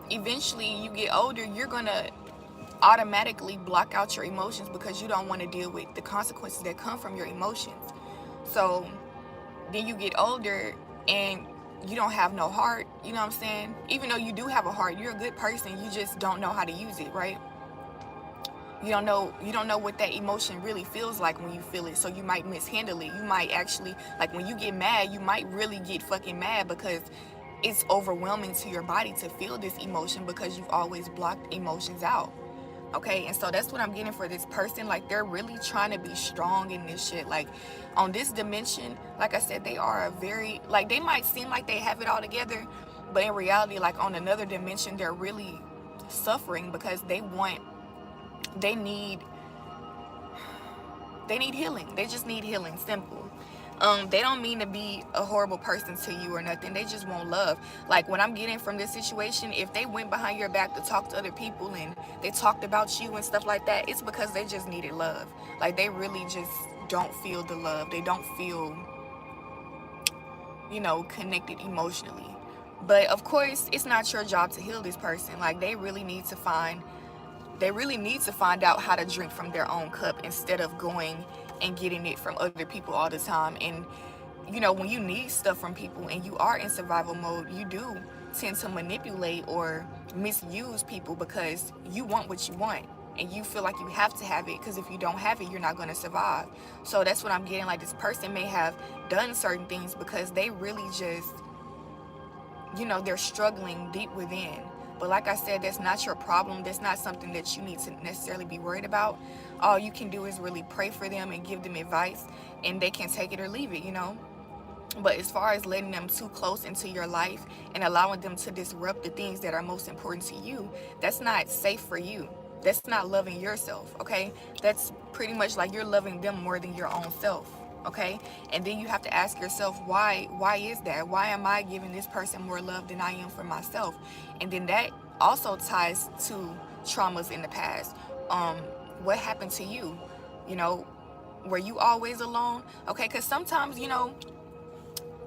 Eventually, you get older, you're gonna automatically block out your emotions because you don't want to deal with the consequences that come from your emotions. So then you get older and you don't have no heart, you know what I'm saying? Even though you do have a heart, you're a good person, you just don't know how to use it, right? You don't know what that emotion really feels like when you feel it, so you might mishandle it. You might actually, like, when you get mad, you might really get fucking mad because it's overwhelming to your body to feel this emotion because you've always blocked emotions out. Okay, and so that's what I'm getting for this person. Like, they're really trying to be strong in this shit. Like, on this dimension, like I said, they are a very, like, they might seem like they have it all together, but in reality, like, on another dimension, they're really suffering because they need healing. They just need healing, simple. They don't mean to be a horrible person to you or nothing. They just want love. Like what I'm getting from this situation, if they went behind your back to talk to other people and they talked about you and stuff like that, it's because they just needed love. Like they really just don't feel the love. They don't feel, connected emotionally. But of course, it's not your job to heal this person. Like they really need to find out how to drink from their own cup instead of going and getting it from other people all the time. And when you need stuff from people and you are in survival mode, you do tend to manipulate or misuse people because you want what you want and you feel like you have to have it, because if you don't have it, you're not going to survive. So that's what I'm getting. Like this person may have done certain things because they really just, they're struggling deep within. But like I said, that's not your problem. That's not something that you need to necessarily be worried about. All you can do is really pray for them and give them advice, and they can take it or leave it, But as far as letting them too close into your life and allowing them to disrupt the things that are most important to you, that's not safe for you. That's not loving yourself, okay? That's pretty much like you're loving them more than your own self, okay? And then you have to ask yourself, why is that? Why am I giving this person more love than I am for myself? And then that also ties to traumas in the past. What happened to you? Were you always alone? Okay, because sometimes,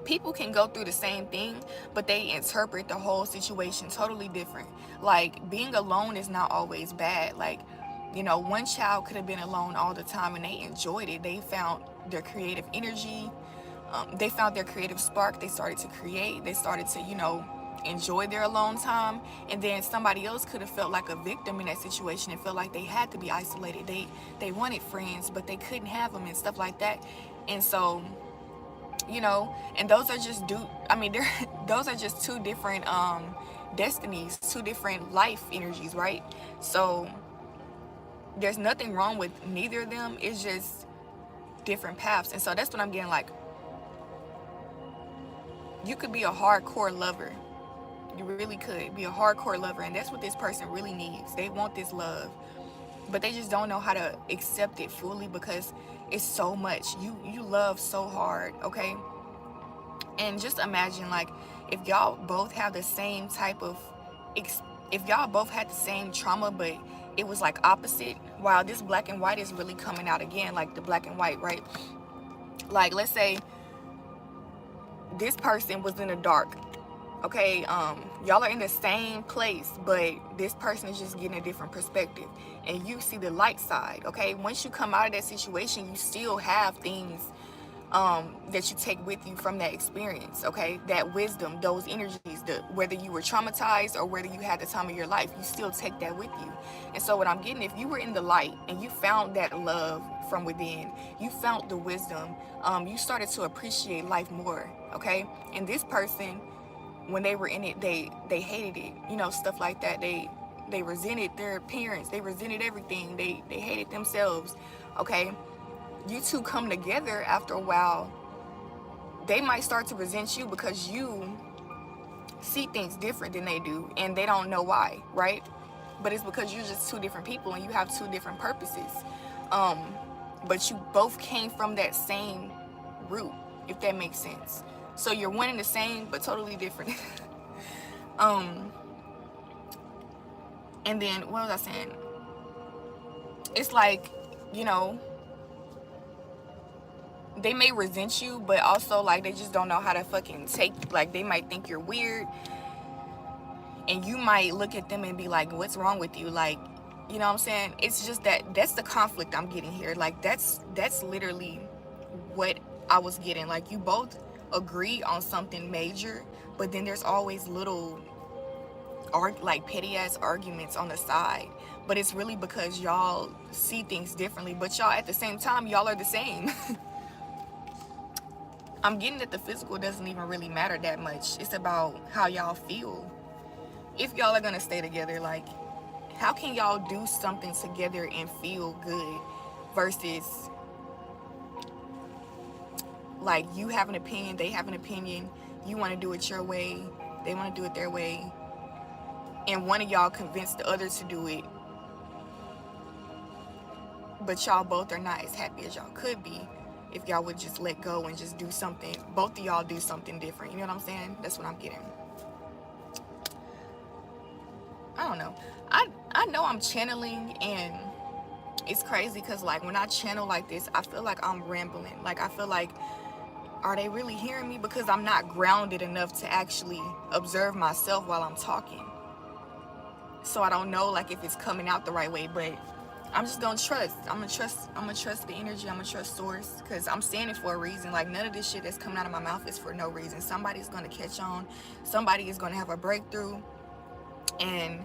people can go through the same thing, but they interpret the whole situation totally different. Like being alone is not always bad. Like, one child could have been alone all the time and they enjoyed it. They found their creative energy. They found their creative spark. They started to create. They started to, enjoy their alone time. And then somebody else could have felt like a victim in that situation and felt like they had to be isolated. They wanted friends, but they couldn't have them and stuff like that. And so, and those are just those are just two different destinies, two different life energies, right? So there's nothing wrong with neither of them. It's just different paths. And so that's what I'm getting. Like, you could be a hardcore lover. You really could be a hardcore lover, and that's what this person really needs. They want this love, but they just don't know how to accept it fully because it's so much. You love so hard, okay? And just imagine, like, if y'all both have the same type of if y'all both had the same trauma, but it was like opposite. Wow, this black and white is really coming out again, like the black and white, right? Like, let's say this person was in the dark, okay? Y'all are in the same place, but this person is just getting a different perspective, and you see the light side, okay? Once you come out of that situation, you still have things that you take with you from that experience, okay? That wisdom, those energies, whether you were traumatized or whether you had the time of your life, you still take that with you. And so what I'm getting, if you were in the light and you found that love from within, you found the wisdom, you started to appreciate life more, okay? And this person, when they were in it, they hated it, stuff like that. They resented their parents, they resented everything, they hated themselves, okay? You two come together after a while, they might start to resent you because you see things different than they do, and they don't know why, right? But it's because you're just two different people and you have two different purposes. But you both came from that same root, if that makes sense. So you're one and the same, but totally different. And then, what was I saying? It's like, they may resent you, but also like they just don't know how to fucking take, like they might think you're weird, and you might look at them and be like, what's wrong with you? Like, you know what I'm saying? It's just that's the conflict I'm getting here. Like that's literally what I was getting. Like, you both agree on something major, but then there's always little like petty ass arguments on the side, but it's really because y'all see things differently, but y'all at the same time, y'all are the same. I'm getting that the physical doesn't even really matter that much. It's about how y'all feel. If y'all are gonna stay together, like, how can y'all do something together and feel good versus like you have an opinion, they have an opinion, you want to do it your way, they want to do it their way, and one of y'all convinced the other to do it, but y'all both are not as happy as y'all could be if y'all would just let go and just do something, both of y'all do something different. You know what I'm saying? That's what I'm getting. I don't know. I know I'm channeling, and it's crazy because like when I channel like this, I feel like I'm rambling. Like I feel like, are they really hearing me? Because I'm not grounded enough to actually observe myself while I'm talking. So I don't know like if it's coming out the right way, but I'm just gonna trust. I'm gonna trust the energy. I'm gonna trust source, because I'm saying it for a reason. Like none of this shit that's coming out of my mouth is for no reason. Somebody's gonna catch on. Somebody is gonna have a breakthrough, and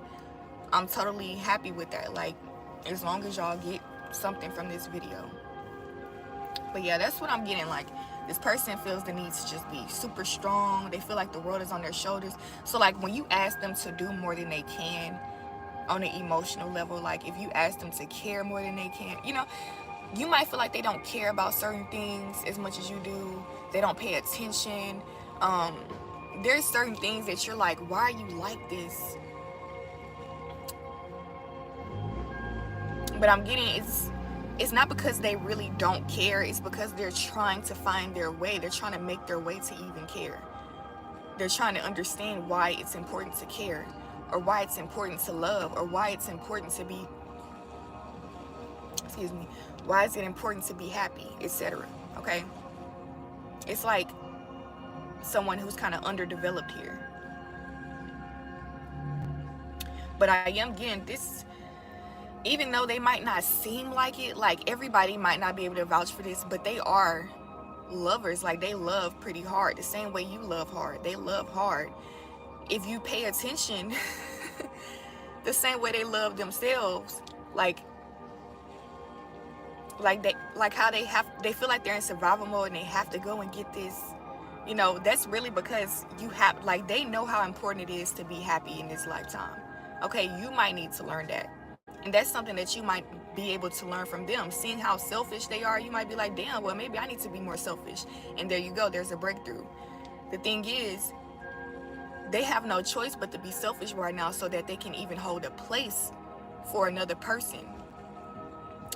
I'm totally happy with that. Like as long as y'all get something from this video. But yeah, that's what I'm getting. Like this person feels the need to just be super strong. They feel like the world is on their shoulders. So like when you ask them to do more than they can on an emotional level, like if you ask them to care more than they can, you know, you might feel like they don't care about certain things as much as you do. They don't pay attention. There's certain things that you're like, why are you like this? But I'm getting it's not because they really don't care. It's because they're trying to find their way. They're trying to make their way to even care. They're trying to understand why it's important to care, or why it's important to love, or why it's important to be, excuse me, why is it important to be happy, etc. Okay? It's like someone who's kind of underdeveloped here. But I am getting this, even though they might not seem like it, like everybody might not be able to vouch for this, but they are lovers. Like they love pretty hard, the same way you love hard. They love hard. If you pay attention, the same way they love themselves, like how they feel like they're in survival mode and they have to go and get this, you know, that's really because you have, like, they know how important it is to be happy in this lifetime. Okay, you might need to learn that. And that's something that you might be able to learn from them. Seeing how selfish they are, you might be like, damn, well, maybe I need to be more selfish. And there you go, there's a breakthrough. The thing is, they have no choice but to be selfish right now so that they can even hold a place for another person.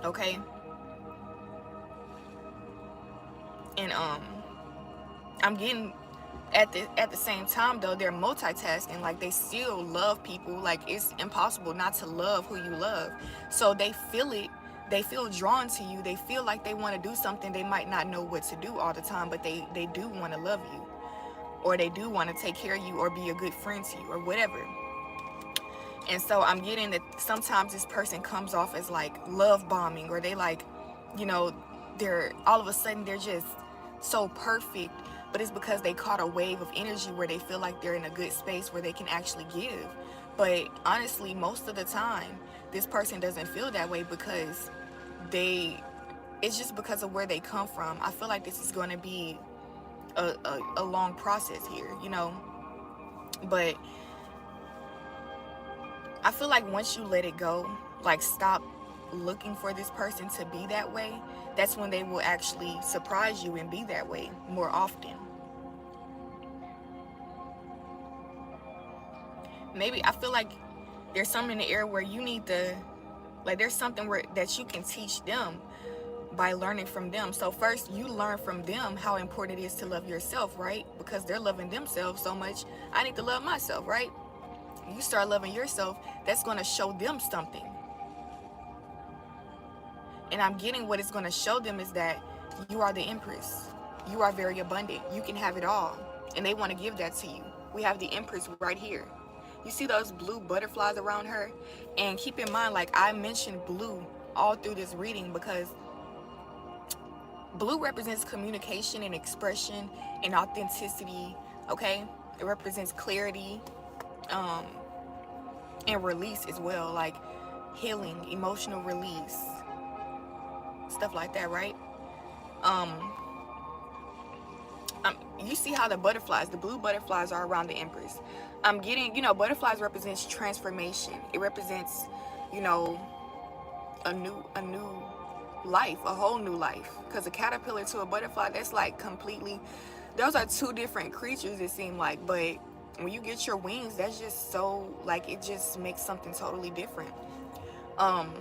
Okay? And I'm getting at the same time though, they're multitasking. Like they still love people. Like it's impossible not to love who you love. So they feel it. They feel drawn to you. They feel like they want to do something. They might not know what to do all the time, but they do want to love you, or they do want to take care of you, or be a good friend to you, or whatever. And so I'm getting that sometimes this person comes off as like love bombing, or they like, you know, they're all of a sudden they're just so perfect. But it's because they caught a wave of energy where they feel like they're in a good space where they can actually give. But honestly, most of the time, this person doesn't feel that way because it's just because of where they come from. I feel like this is going to be a long process here, you know. But I feel like once you let it go, like stop looking for this person to be that way, that's when they will actually surprise you and be that way more often. Maybe I feel like there's something in the air where you need to, like there's something that you can teach them by learning from them. So first you learn from them how important it is to love yourself, right? Because they're loving themselves so much, I need to love myself, right? You start loving yourself, that's going to show them something. And I'm getting what it's going to show them is that you are the Empress. You are very abundant. You can have it all. And they want to give that to you. We have the Empress right here. You see those blue butterflies around her? And keep in mind, like I mentioned blue all through this reading because blue represents communication and expression and authenticity, okay? It represents clarity and release as well, like healing, emotional release, stuff like that, right? You see how the blue butterflies are around the Empress. I'm getting, you know, butterflies represents transformation. It represents, you know, a new life, a whole new life. Because a caterpillar to a butterfly, that's like completely, those are two different creatures it seems like, but when you get your wings, that's just so, like, it just makes something totally different. I'm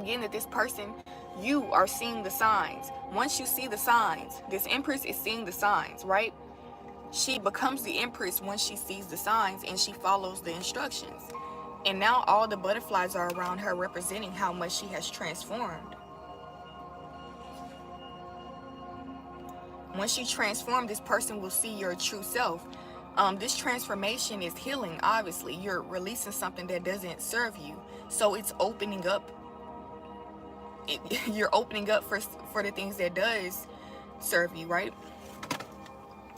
getting that this person, you are seeing the signs. Once you see the signs, this Empress is seeing the signs, right? She becomes the Empress once she sees the signs and she follows the instructions. And now all the butterflies are around her, representing how much she has transformed. Once you transform, this person will see your true self. This transformation is healing, obviously. You're releasing something that doesn't serve you. So it's opening up. You're opening up for the things that does serve you, right?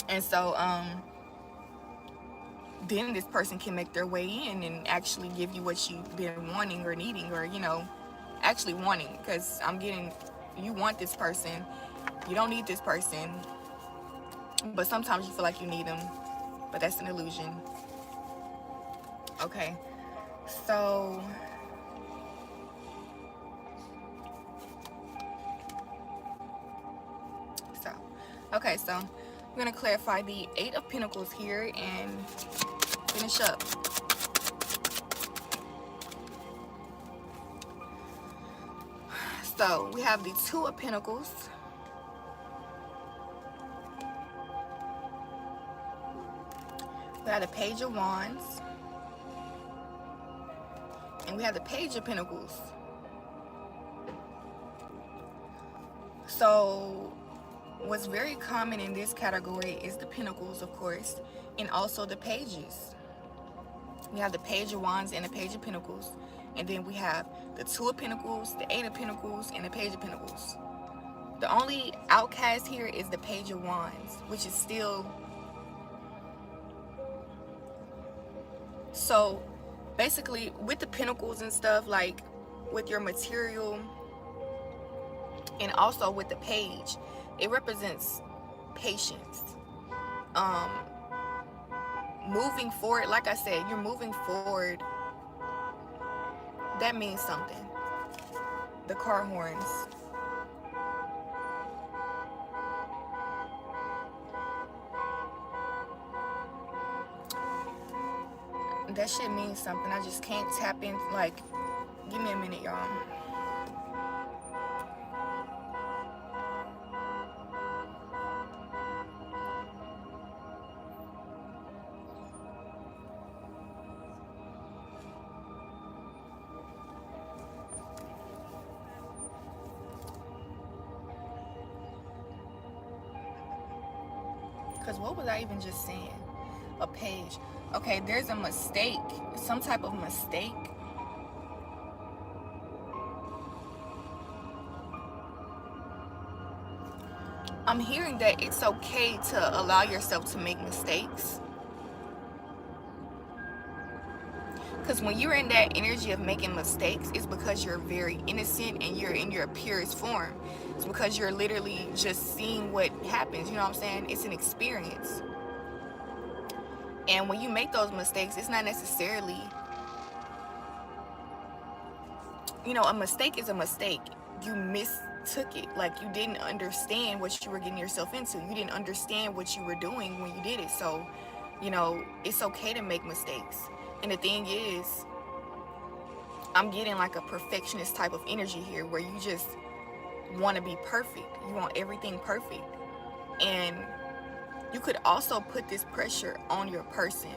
And so then this person can make their way in and actually give you what you've been wanting or needing, or, you know, actually wanting. Because I'm getting, you want this person. You don't need this person. But sometimes you feel like you need them. But that's an illusion. Okay. So okay, so I'm going to clarify the Eight of Pentacles here and finish up. So we have the Two of Pentacles. We have the Page of Wands. And we have the Page of Pentacles. So what's very common in this category is the Pentacles, of course, and also the Pages. We have the Page of Wands and the Page of Pentacles. And then we have the Two of Pentacles, the Eight of Pentacles, and the Page of Pentacles. The only outcast here is the Page of Wands, which is still... So basically with the Pentacles and stuff, like with your material, and also with the Page, it represents patience. Moving forward, like I said, you're moving forward. That means something. The car horns. That shit means something. I just can't tap in. Like, give me a minute, y'all. Because what was I even just saying? A page. Okay, there's a mistake. Some type of mistake. I'm hearing that it's okay to allow yourself to make mistakes. Because when you're in that energy of making mistakes, it's because you're very innocent and you're in your purest form. It's because you're literally just seeing what happens. You know what I'm saying? It's an experience. And when you make those mistakes, it's not necessarily, you know, a mistake is a mistake. You mistook it. Like, you didn't understand what you were getting yourself into. You didn't understand what you were doing when you did it. So, you know, it's okay to make mistakes. And the thing is, I'm getting like a perfectionist type of energy here, where you just want to be perfect. You want everything perfect. And you could also put this pressure on your person.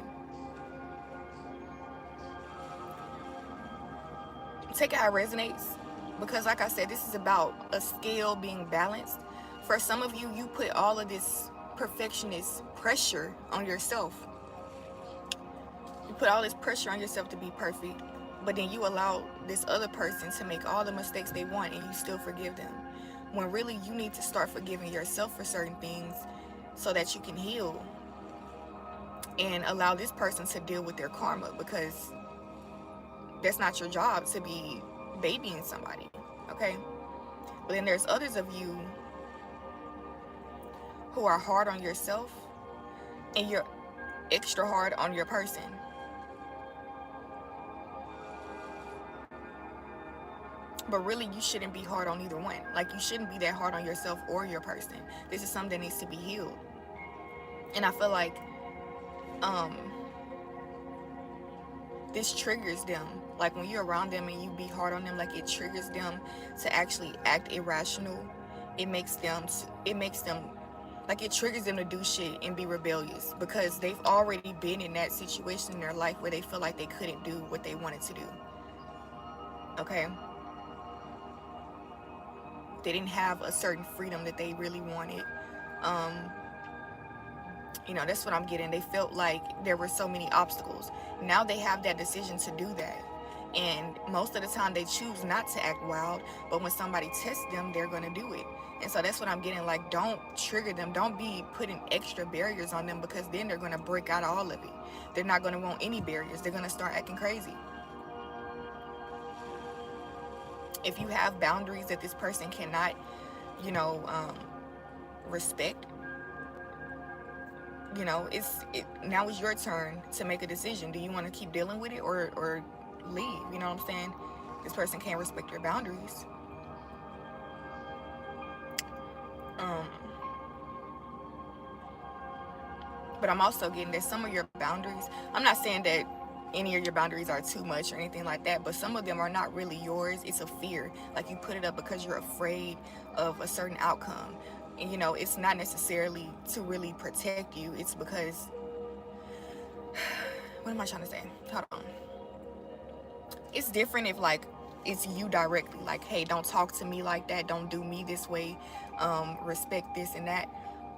Take it how it resonates. Because like I said, this is about a scale being balanced. For some of you, you put all of this perfectionist pressure on yourself. You put all this pressure on yourself to be perfect. But then you allow this other person to make all the mistakes they want and you still forgive them. When really you need to start forgiving yourself for certain things so that you can heal. And allow this person to deal with their karma, because that's not your job to be babying somebody, okay? But then there's others of you who are hard on yourself and you're extra hard on your person. But really, you shouldn't be hard on either one. Like, you shouldn't be that hard on yourself or your person. This is something that needs to be healed. And I feel like um this triggers them. Like when you're around them and you be hard on them, like it triggers them to actually act irrational. It makes them like it triggers them to do shit and be rebellious because they've already been in that situation in their life where they feel like they couldn't do what they wanted to do. Okay, they didn't have a certain freedom that they really wanted. um that's what I'm getting. They felt like there were so many obstacles. Now they have that decision to do that, and most of the time they choose not to act wild, but when somebody tests them, they're going to do it. And so that's what I'm getting. Like, don't trigger them. Don't be putting extra barriers on them, because then they're going to break out of all of it. They're not going to want any barriers. They're going to start acting crazy. If you have boundaries that this person cannot, you know respect, now is your turn to make a decision. Do you want to keep dealing with it, or leave? You know what I'm saying? This person can't respect your boundaries. um but I'm also getting that some of your boundaries, I'm not saying that any of your boundaries are too much or anything like that, but some of them are not really yours. It's a fear. Like, you put it up because you're afraid of a certain outcome. And it's not necessarily to really protect you. It's because, what am I trying to say? Hold on. It's different if, like, it's you directly, like, hey, don't talk to me like that, don't do me this way, respect this and that.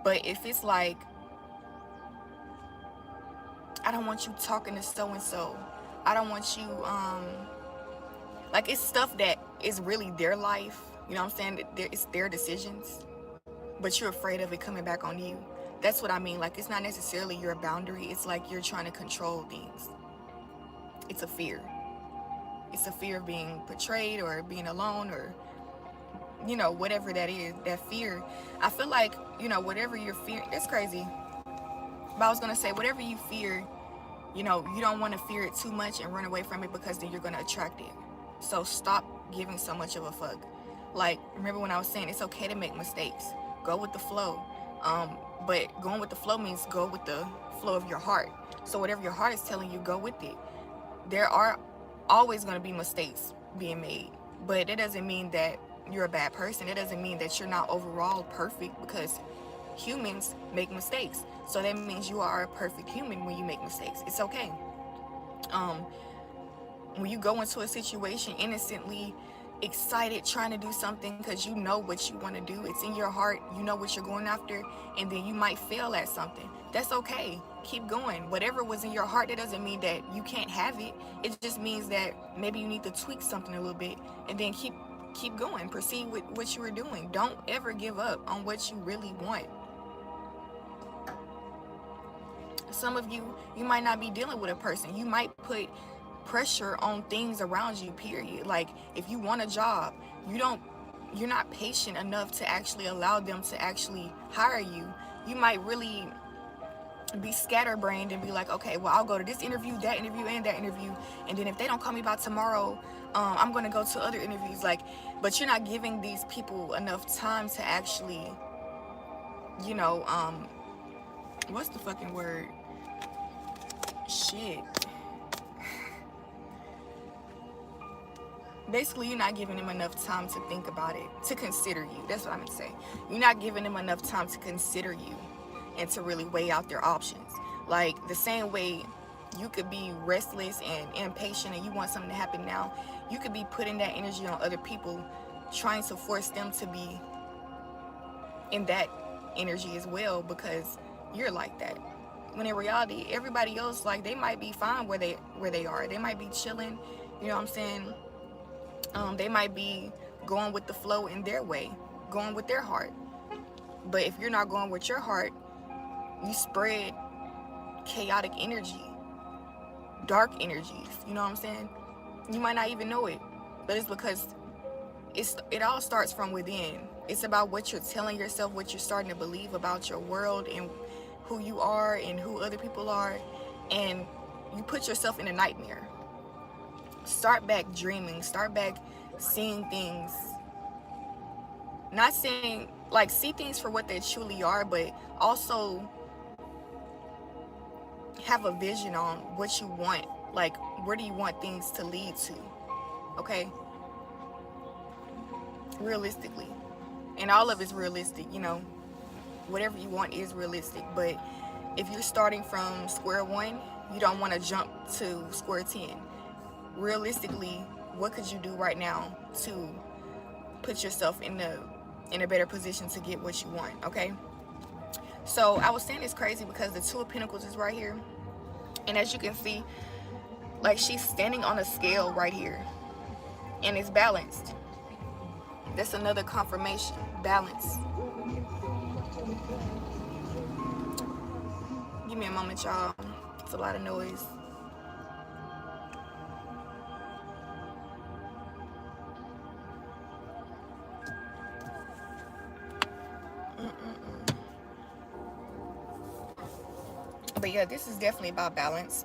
But if it's like, I don't want you talking to so and so, I don't want you, like, it's stuff that is really their life, you know what I'm saying? It's their decisions, but you're afraid of it coming back on you. That's what I mean. Like, it's not necessarily your boundary. It's like you're trying to control things. It's a fear. It's a fear of being betrayed or being alone, or whatever that is, that fear. I feel like, whatever you're fearing, it's crazy, but I was gonna say, whatever you fear, you don't want to fear it too much and run away from it, because then you're gonna attract it. So stop giving so much of a fuck. Like, remember when I was saying it's okay to make mistakes, go with the flow. But going with the flow means go with the flow of your heart. So whatever your heart is telling you, go with it. There are always going to be mistakes being made, but it doesn't mean that you're a bad person. It doesn't mean that you're not overall perfect, because humans make mistakes. So that means you are a perfect human when you make mistakes. It's okay. When you go into a situation innocently, excited, trying to do something because you know what you want to do, it's in your heart, you know what you're going after, and then you might fail at something. That's okay. Keep going. Whatever was in your heart, that doesn't mean that you can't have it. It just means that maybe you need to tweak something a little bit, and then keep going. Proceed with what you were doing. Don't ever give up on what you really want. Some of you might not be dealing with a person. You might put pressure on things around you, period. Like, if you want a job, you're not patient enough to actually allow them to actually hire you. You might really be scatterbrained and be like, okay, well, I'll go to this interview, that interview, and that interview, and then if they don't call me by tomorrow, I'm going to go to other interviews. Like, but you're not giving these people enough time to actually, what's the fucking word? Shit. Basically, you're not giving them enough time to think about it, to consider you. That's what I'm going to say. You're not giving them enough time to consider you and to really weigh out their options. Like, the same way you could be restless and impatient and you want something to happen now, you could be putting that energy on other people, trying to force them to be in that energy as well, because you're like that. When in reality, everybody else, like, they might be fine where they are. They might be chilling, you know what I'm saying? They might be going with the flow in their way, going with their heart. But if you're not going with your heart, you spread chaotic energy, dark energies, you know what I'm saying? You might not even know it, but it's because it all starts from within. It's about what you're telling yourself, what you're starting to believe about your world and who you are and who other people are, and you put yourself in a nightmare. Start back dreaming, start back seeing things, not saying, like, see things for what they truly are, but also have a vision on what you want, like where do you want things to lead to, okay? Realistically. And all of it's realistic, you know, whatever you want is realistic. But if you're starting from square one, you don't want to jump to square 10. Realistically, what could you do right now to put yourself in a better position to get what you want, okay? So I was saying it's crazy because the Two of Pentacles is right here, and as you can see, like, she's standing on a scale right here, and it's balanced. That's another confirmation. Balance. Give me a moment, y'all. It's a lot of noise. But yeah, this is definitely about balance.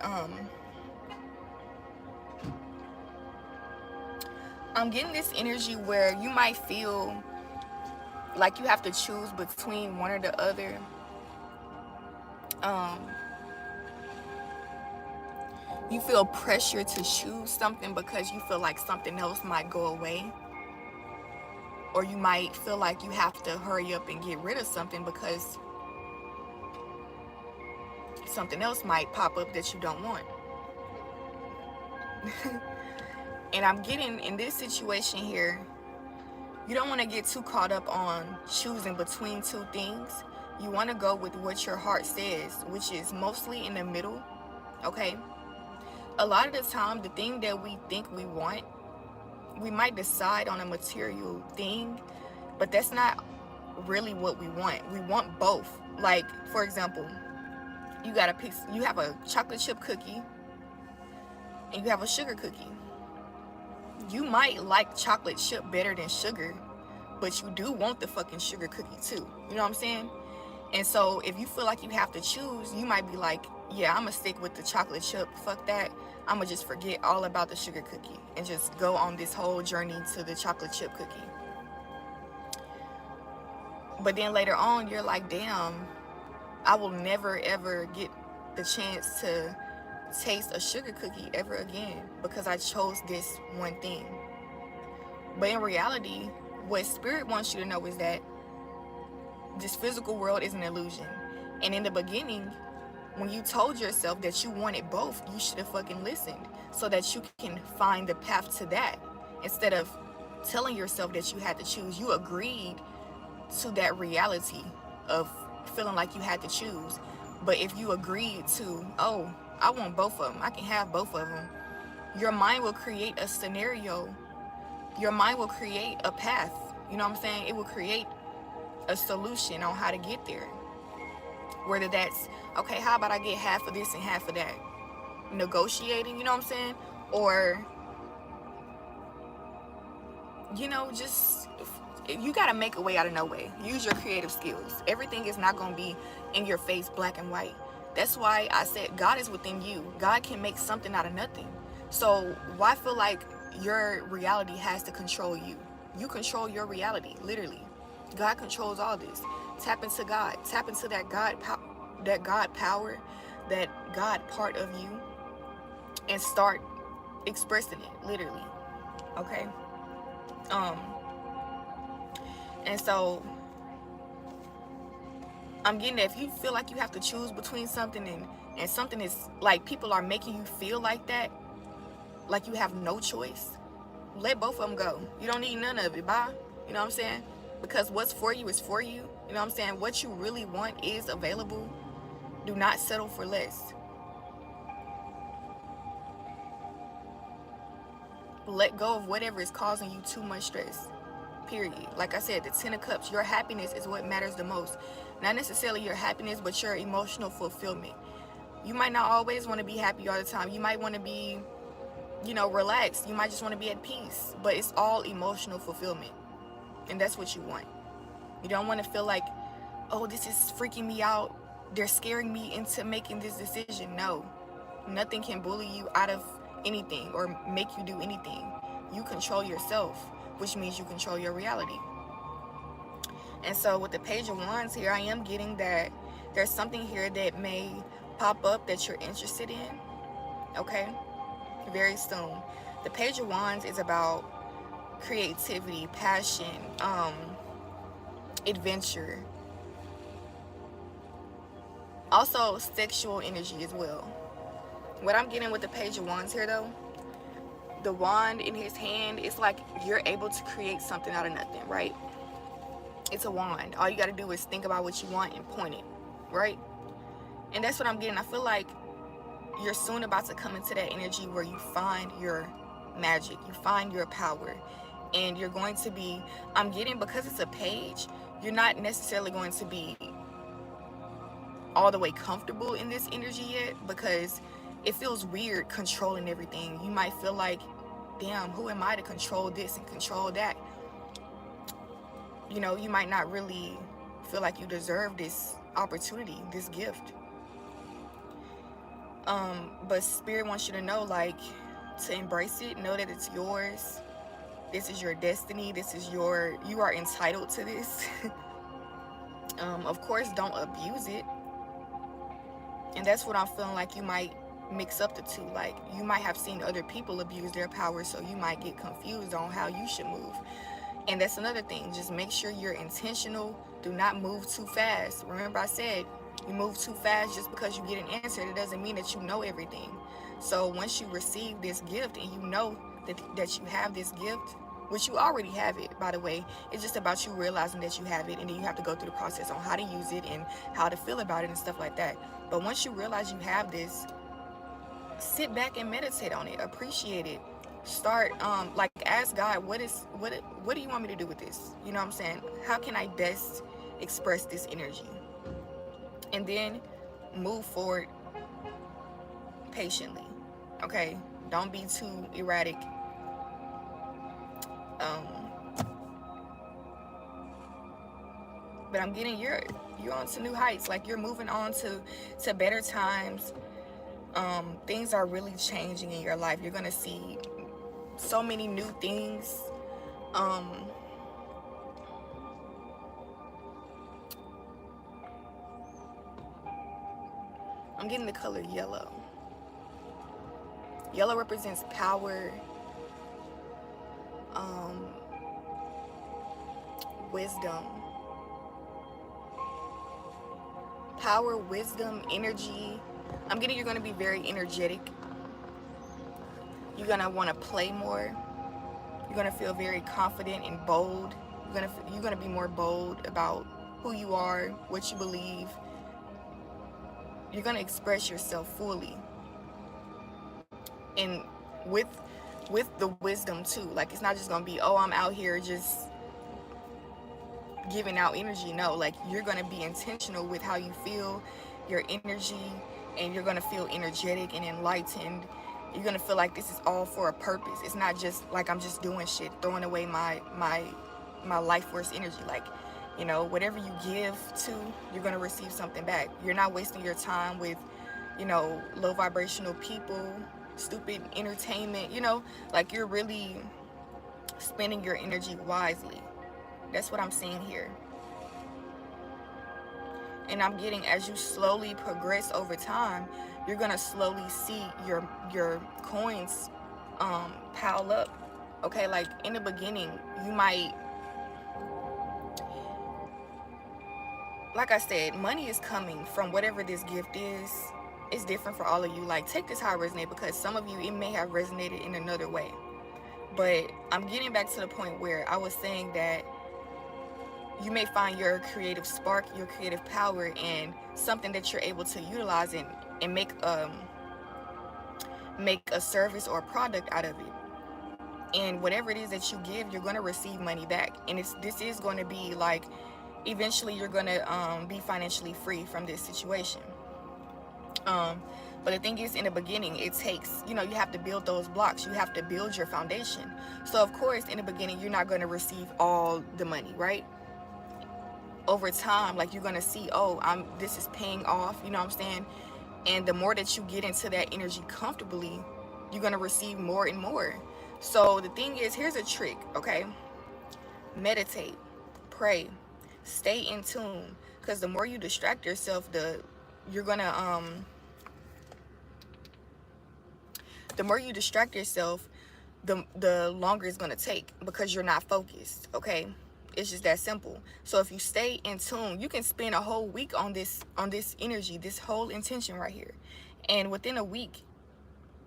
I'm getting this energy where you might feel like you have to choose between one or the other. You feel pressure to choose something because you feel like something else might go away. Or you might feel like you have to hurry up and get rid of something because something else might pop up that you don't want. And I'm getting, in this situation here, you don't want to get too caught up on choosing between two things. You want to go with what your heart says, which is mostly in the middle, okay? A lot of the time, the thing that we think we want, we might decide on a material thing, but that's not really what we want. We want both. Like, for example, you got a piece, you have a chocolate chip cookie and you have a sugar cookie. You might like chocolate chip better than sugar, but you do want the fucking sugar cookie too. You know what I'm saying? And so if you feel like you have to choose, you might be like, yeah, I'm gonna stick with the chocolate chip. Fuck that. I'm gonna just forget all about the sugar cookie and just go on this whole journey to the chocolate chip cookie. But then later on, you're like, damn, I will never ever get the chance to taste a sugar cookie ever again because I chose this one thing. But in reality, what Spirit wants you to know is that this physical world is an illusion. And in the beginning, when you told yourself that you wanted both, you should have fucking listened so that you can find the path to that. Instead of telling yourself that you had to choose, you agreed to that reality of feeling like you had to choose. But if you agreed to, oh, I want both of them, I can have both of them, your mind will create a scenario. Your mind will create a path. You know what I'm saying? It will create a solution on how to get there. Whether that's, okay, how about I get half of this and half of that? Negotiating, you know what I'm saying? Or, you know, just, you got to make a way out of no way. Use your creative skills. Everything is not going to be in your face, black and white. That's why I said God is within you. God can make something out of nothing. So why feel like your reality has to control you? You control your reality, literally. God controls all this. Tap into God. Tap into that God power, that God part of you, and start expressing it, literally. Okay? And so I'm getting that if you feel like you have to choose between something and something is like people are making you feel like that, like you have no choice, let both of them go. You don't need none of it. Bye. You know what I'm saying? Because what's for you is for you. You know what I'm saying? What you really want is available. Do not settle for less. Let go of whatever is causing you too much stress. Period. Like I said, the 10 of Cups, your happiness is what matters the most. Not necessarily your happiness, but your emotional fulfillment. You might not always want to be happy all the time. You might want to be, you know, relaxed. You might just want to be at peace. But it's all emotional fulfillment. And that's what you want. You don't want to feel like, oh, this is freaking me out. They're scaring me into making this decision. No. Nothing can bully you out of anything or make you do anything. You control yourself, which means you control your reality. And so with the Page of Wands here, I am getting that there's something here that may pop up that you're interested in, okay, very soon. The Page of Wands is about creativity, passion, adventure, also sexual energy as well. What I'm getting with the Page of Wands here though, the wand in his hand, it's like you're able to create something out of nothing, right? It's a wand. All you got to do is think about what you want and point it, right? And that's what I'm getting. I feel like you're soon about to come into that energy where you find your magic, you find your power, and you're going to be, I'm getting, because it's a page, you're not necessarily going to be all the way comfortable in this energy yet, because it feels weird controlling everything. You might feel like, damn, who am I to control this and control that? You know, you might not really feel like you deserve this opportunity, this gift. But Spirit wants you to know, like, to embrace it, know that it's yours. This is your destiny. This is you are entitled to this. Of course, don't abuse it. And that's what I'm feeling like you might mix up the two. Like, you might have seen other people abuse their power, so you might get confused on how you should move. And that's another thing. Just make sure you're intentional. Do not move too fast. Remember I said, you move too fast just because you get an answer, it doesn't mean that you know everything. So once you receive this gift and you know that you have this gift, which you already have it, by the way, it's just about you realizing that you have it, and then you have to go through the process on how to use it and how to feel about it and stuff like that. But once you realize you have this, sit back and meditate on it, appreciate it. Start like, ask God, what do you want me to do with this? You know what I'm saying? How can I best express this energy? And then move forward patiently. Okay, don't be too erratic. But I'm getting you're on to new heights. Like, you're moving on to better times. Things are really changing in your life. You're gonna see so many new things. I'm getting the color yellow. Yellow represents power, wisdom. Power, wisdom, energy. I'm getting you're going to be very energetic. You're going to want to play more. You're going to feel very confident and bold. You're going to be more bold about who you are, what you believe. You're going to express yourself fully. And with the wisdom too. Like, it's not just going to be, oh, I'm out here just giving out energy. No, like, you're going to be intentional with how you feel, your energy, and you're going to feel energetic and enlightened. You're going to feel like this is all for a purpose. It's not just like I'm just doing shit, throwing away my life force energy. Like, you know, whatever you give to, you're going to receive something back. You're not wasting your time with, you know, low vibrational people, stupid entertainment, you know, like, you're really spending your energy wisely. That's what I'm seeing here. And I'm getting, as you slowly progress over time, you're gonna slowly see your coins pile up. Okay, like, in the beginning, you might, like I said, money is coming from whatever this gift is. It's different for all of you. Like, take this how it resonates, because some of you, it may have resonated in another way. But I'm getting back to the point where I was saying that you may find your creative spark, your creative power, and something that you're able to utilize and make a service or a product out of it. And whatever it is that you give, you're going to receive money back. And this is going to be like, eventually you're going to be financially free from this situation. But the thing is, in the beginning, it takes, you know, you have to build those blocks. You have to build your foundation. So of course, in the beginning, you're not going to receive all the money, right? Over time, like, you're going to see, oh, this is paying off, you know what I'm saying? And the more that you get into that energy comfortably, you're going to receive more and more. So the thing is, here's a trick, okay? Meditate, pray, stay in tune, because the more you distract yourself, you're going to The more you distract yourself, the longer it's going to take, because you're not focused, okay? It's just that simple. So if you stay in tune, you can spend a whole week on this energy, this whole intention right here, and within a week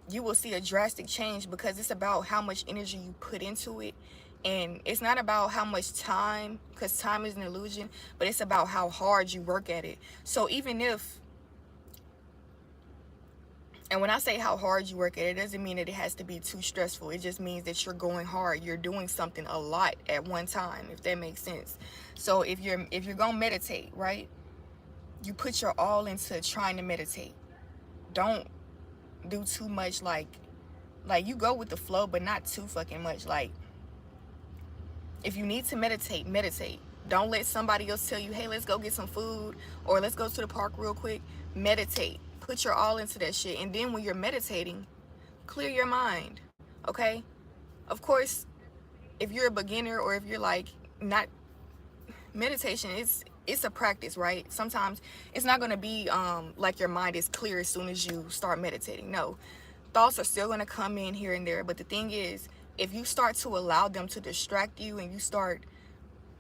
you will see a drastic change, because it's about how much energy you put into it. And it's not about how much time, because time is an illusion, but it's about how hard you work at it. So even if, and when I say how hard you work at it, doesn't mean that it has to be too stressful. It just means that you're going hard. You're doing something a lot at one time, if that makes sense. So if you're gonna meditate, right, you put your all into trying to meditate. Don't do too much, like you go with the flow, but not too fucking much. Like, if you need to meditate, meditate. Don't let somebody else tell you, hey, let's go get some food, or let's go to the park real quick. Meditate. Put your all into that shit. And then when you're meditating, clear your mind, okay? Of course, if you're a beginner, or if you're like not, meditation, it's a practice, right? Sometimes it's not going to be like your mind is clear as soon as you start meditating. No, thoughts are still going to come in here and there. But the thing is, if you start to allow them to distract you, and you start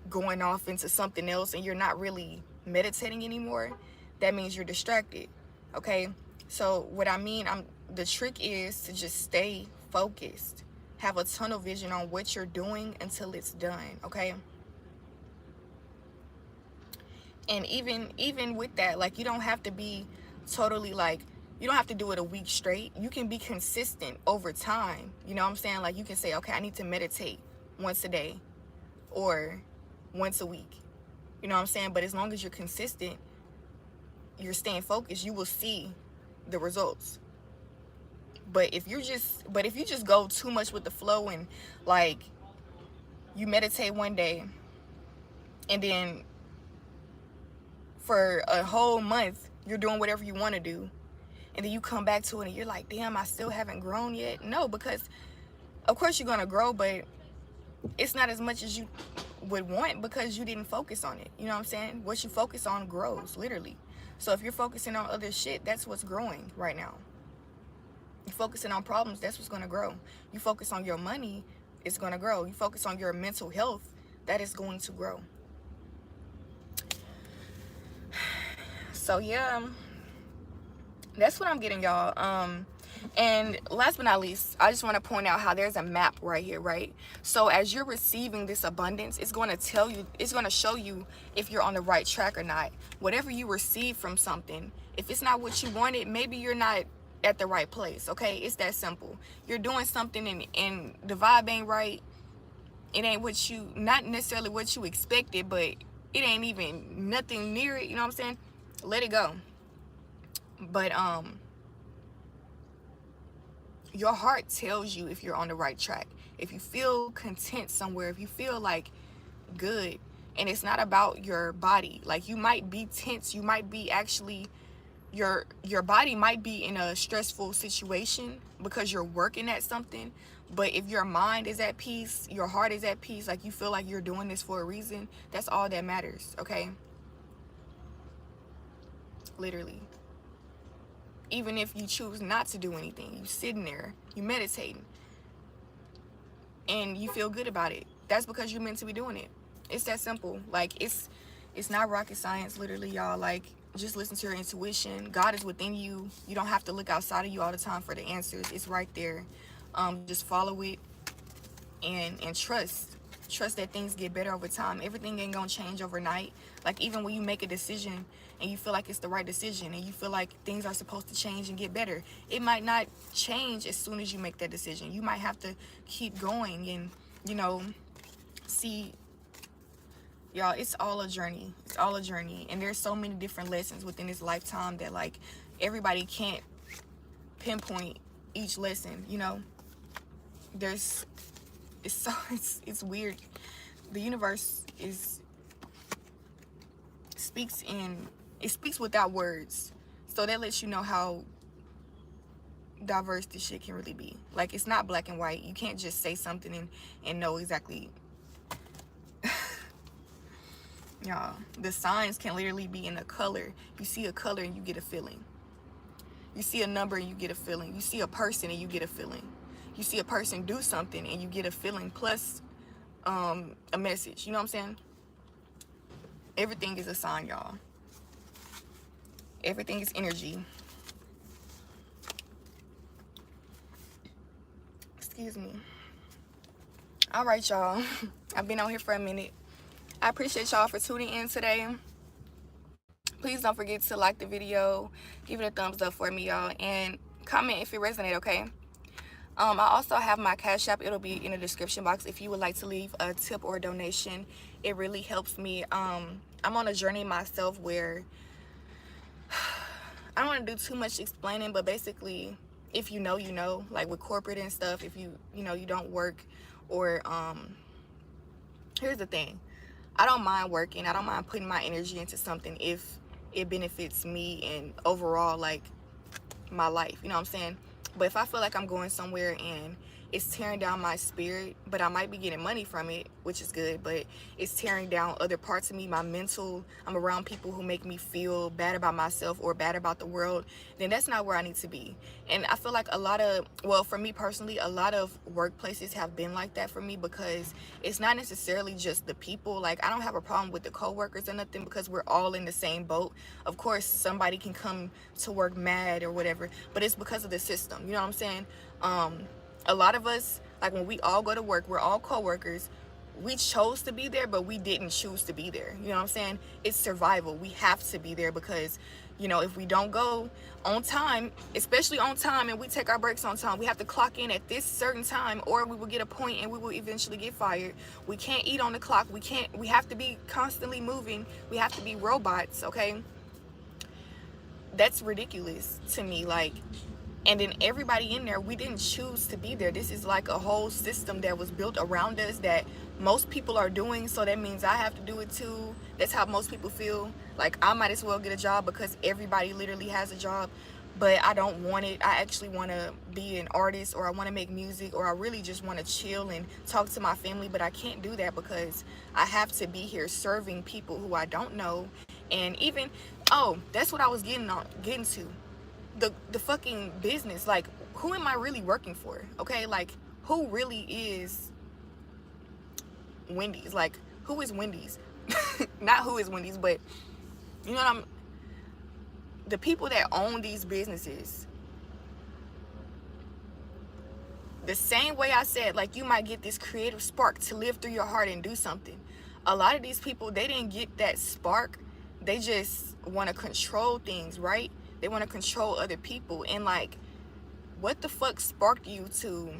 going off into something else, and you're not really meditating anymore, that means you're distracted, okay? So what I mean, the trick is to just stay focused. Have a tunnel vision on what you're doing until it's done, okay? And even with that, like, you don't have to be totally, like, you don't have to do it a week straight. You can be consistent over time. You know what I'm saying? Like, you can say, okay, I need to meditate once a day or once a week. You know what I'm saying? But as long as you're consistent, you're staying focused, you will see the results. But if you just go too much with the flow, and like, you meditate one day, and then for a whole month you're doing whatever you want to do, and then you come back to it and you're like, damn, I still haven't grown yet. No, because of course you're gonna grow, but it's not as much as you would want, because you didn't focus on it. You know what I'm saying? What you focus on grows, literally. So if you're focusing on other shit, that's what's growing right now. You're focusing on problems, that's what's gonna grow. You focus on your money, it's gonna grow. You focus on your mental health, that is going to grow. So yeah, that's what I'm getting, y'all. And last but not least, I just want to point out how there's a map right here, right? So as you're receiving this abundance, it's going to tell you, it's going to show you if you're on the right track or not. Whatever you receive from something, if it's not what you wanted, maybe you're not at the right place, okay? It's that simple. You're doing something and the vibe ain't right. It ain't what you, not necessarily what you expected, but it ain't even nothing near it, you know what I'm saying? Let it go. But your heart tells you if you're on the right track. If you feel content somewhere, if you feel like good, and it's not about your body. Like, you might be tense, you might be actually, your body might be in a stressful situation because you're working at something. But if your mind is at peace, your heart is at peace, like you feel like you're doing this for a reason, that's all that matters, okay? Literally. Even if you choose not to do anything, you sitting there, you meditating, and you feel good about it, that's because you're meant to be doing it. It's that simple. Like, it's not rocket science, literally, y'all. Like, just listen to your intuition. God is within you. You don't have to look outside of you all the time for the answers. It's right there. Just follow it and trust that things get better over time. Everything ain't gonna change overnight. Like, even when you make a decision and you feel like it's the right decision, and you feel like things are supposed to change and get better, it might not change as soon as you make that decision. You might have to keep going and, you know, see, y'all, it's all a journey. It's all a journey. And there's so many different lessons within this lifetime that, like, everybody can't pinpoint each lesson, you know. It's weird. The universe speaks without words. So that lets you know how diverse this shit can really be. Like, it's not black and white. You can't just say something and know exactly. Y'all, the signs can literally be in a color. You see a color and you get a feeling. You see a number and you get a feeling. You see a person and you get a feeling. You see a person do something and you get a feeling plus a message. You know what I'm saying? Everything is a sign, y'all. Everything is energy. Excuse me. All right, y'all. I've been on here for a minute. I appreciate y'all for tuning in today. Please don't forget to like the video, give it a thumbs up for me, y'all, and comment if it resonated, okay? I also have my Cash App. It'll be in the description box if you would like to leave a tip or a donation. It really helps me. I'm on a journey myself where I don't want to do too much explaining, but basically, if you know, you know, like with corporate and stuff, if you know, you don't work, or here's the thing. I don't mind working. I don't mind putting my energy into something if it benefits me and overall, like, my life. You know what I'm saying? But if I feel like I'm going somewhere and it's tearing down my spirit, but I might be getting money from it, which is good, but it's tearing down other parts of me, my mental, I'm around people who make me feel bad about myself or bad about the world, then that's not where I need to be. And I feel like a lot of, well, for me personally, a lot of workplaces have been like that for me, because it's not necessarily just the people. Like, I don't have a problem with the co-workers or nothing, because we're all in the same boat. Of course, somebody can come to work mad or whatever, but it's because of the system. You know what I'm saying? A lot of us, like when we all go to work, we're all co-workers. We chose to be there, but we didn't choose to be there. You know what I'm saying? It's survival. We have to be there because, you know, if we don't go on time, especially on time, and we take our breaks on time, we have to clock in at this certain time, or we will get a point and we will eventually get fired. We can't eat on the clock. We have to be constantly moving. We have to be robots, okay? That's ridiculous to me. Like, and then everybody in there, we didn't choose to be there. This is like a whole system that was built around us that most people are doing, so that means I have to do it too. That's how most people feel. Like, I might as well get a job because everybody literally has a job, but I don't want it. I actually want to be an artist, or I want to make music, or I really just want to chill and talk to my family, but I can't do that because I have to be here serving people who I don't know. And even, oh, that's what I was getting to. The fucking business. Like, who am I really working for? Okay, like, who really is Wendy's? Like, who is Wendy's? Not who is Wendy's, but you know what the people that own these businesses. The same way I said, like, you might get this creative spark to live through your heart and do something. A lot of these people, they didn't get that spark. They just want to control things, right? They want to control other people. And like, what the fuck sparked you to,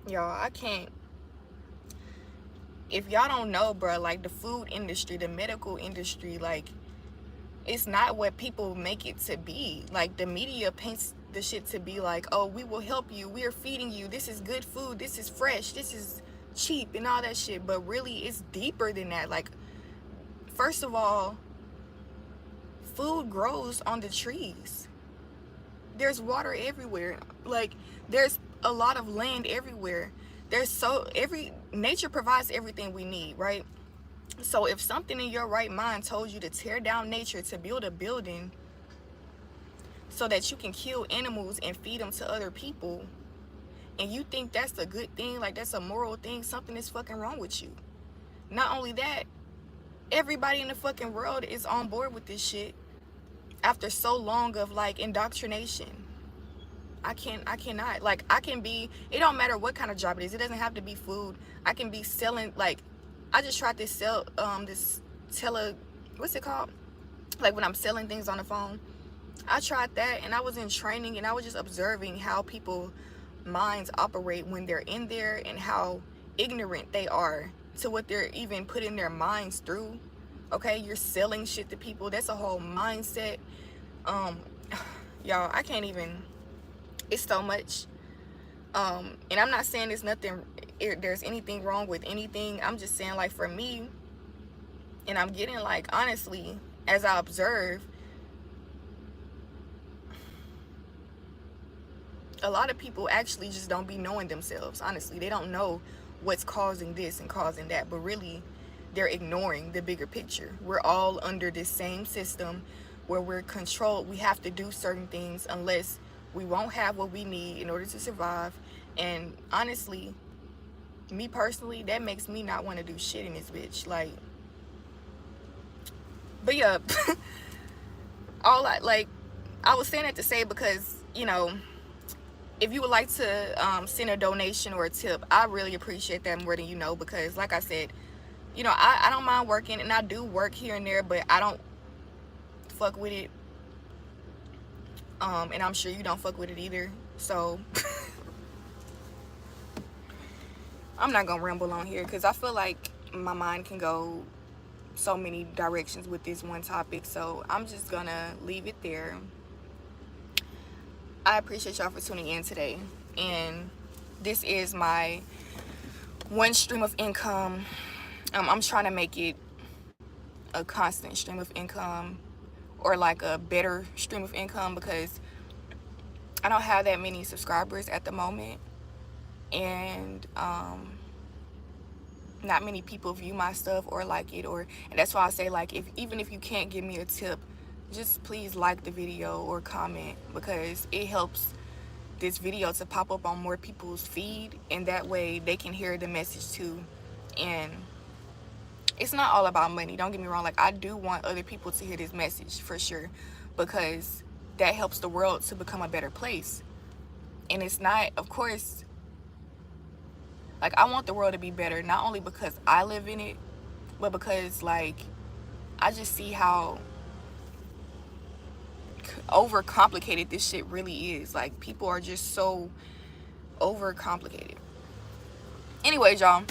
y'all, I can't, if y'all don't know, bro, like the food industry, the medical industry, like, it's not what people make it to be. Like, the media paints the shit to be like, oh, we will help you, we are feeding you, this is good food, this is fresh, this is cheap, and all that shit. But really, it's deeper than that. Like, first of all, food grows on the trees. There's water everywhere. Like, there's a lot of land everywhere. Nature provides everything we need, right? So if something in your right mind told you to tear down nature to build a building so that you can kill animals and feed them to other people, and you think that's a good thing, like that's a moral thing, something is fucking wrong with you. Not only that, everybody in the fucking world is on board with this shit after so long of like indoctrination. I cannot, like, I can be, it don't matter what kind of job it is, it doesn't have to be food. I can be selling, like, I just tried this what's it called, like when I'm selling things on the phone. I tried that, and I was in training, and I was just observing how people minds operate when they're in there, and how ignorant they are to what they're even putting their minds through. Okay, you're selling shit to people. That's a whole mindset. Y'all, I can't even, it's so much. And I'm not saying there's anything wrong with anything. I'm just saying, like, for me, and I'm getting, like, honestly, as I observe, a lot of people actually just don't be knowing themselves. Honestly, they don't know what's causing this and causing that, but really they're ignoring the bigger picture. We're all under this same system. where we're controlled. We have to do certain things unless we won't have what we need in order to survive. And honestly, me personally, that makes me not want to do shit in this bitch. Like, but yeah, I was saying that to say because, you know, if you would like to send a donation or a tip, I really appreciate that more than you know, because like I said, you know, I don't mind working, and I do work here and there, but I don't fuck with it. And I'm sure you don't fuck with it either. So I'm not gonna ramble on here because I feel like my mind can go so many directions with this one topic. So I'm just gonna leave it there. I appreciate y'all for tuning in today. And this is my one stream of income. I'm trying to make it a constant stream of income, or like a better stream of income, because I don't have that many subscribers at the moment, and not many people view my stuff or like it, and that's why I say, like, even if you can't give me a tip, just please like the video or comment, because it helps this video to pop up on more people's feed, and that way they can hear the message too. And it's not all about money, don't get me wrong. Like, I do want other people to hear this message for sure, because that helps the world to become a better place. And it's not, of course, like, I want the world to be better, not only because I live in it, but because, like, I just see how overcomplicated this shit really is. Like, people are just so overcomplicated. Anyways, y'all,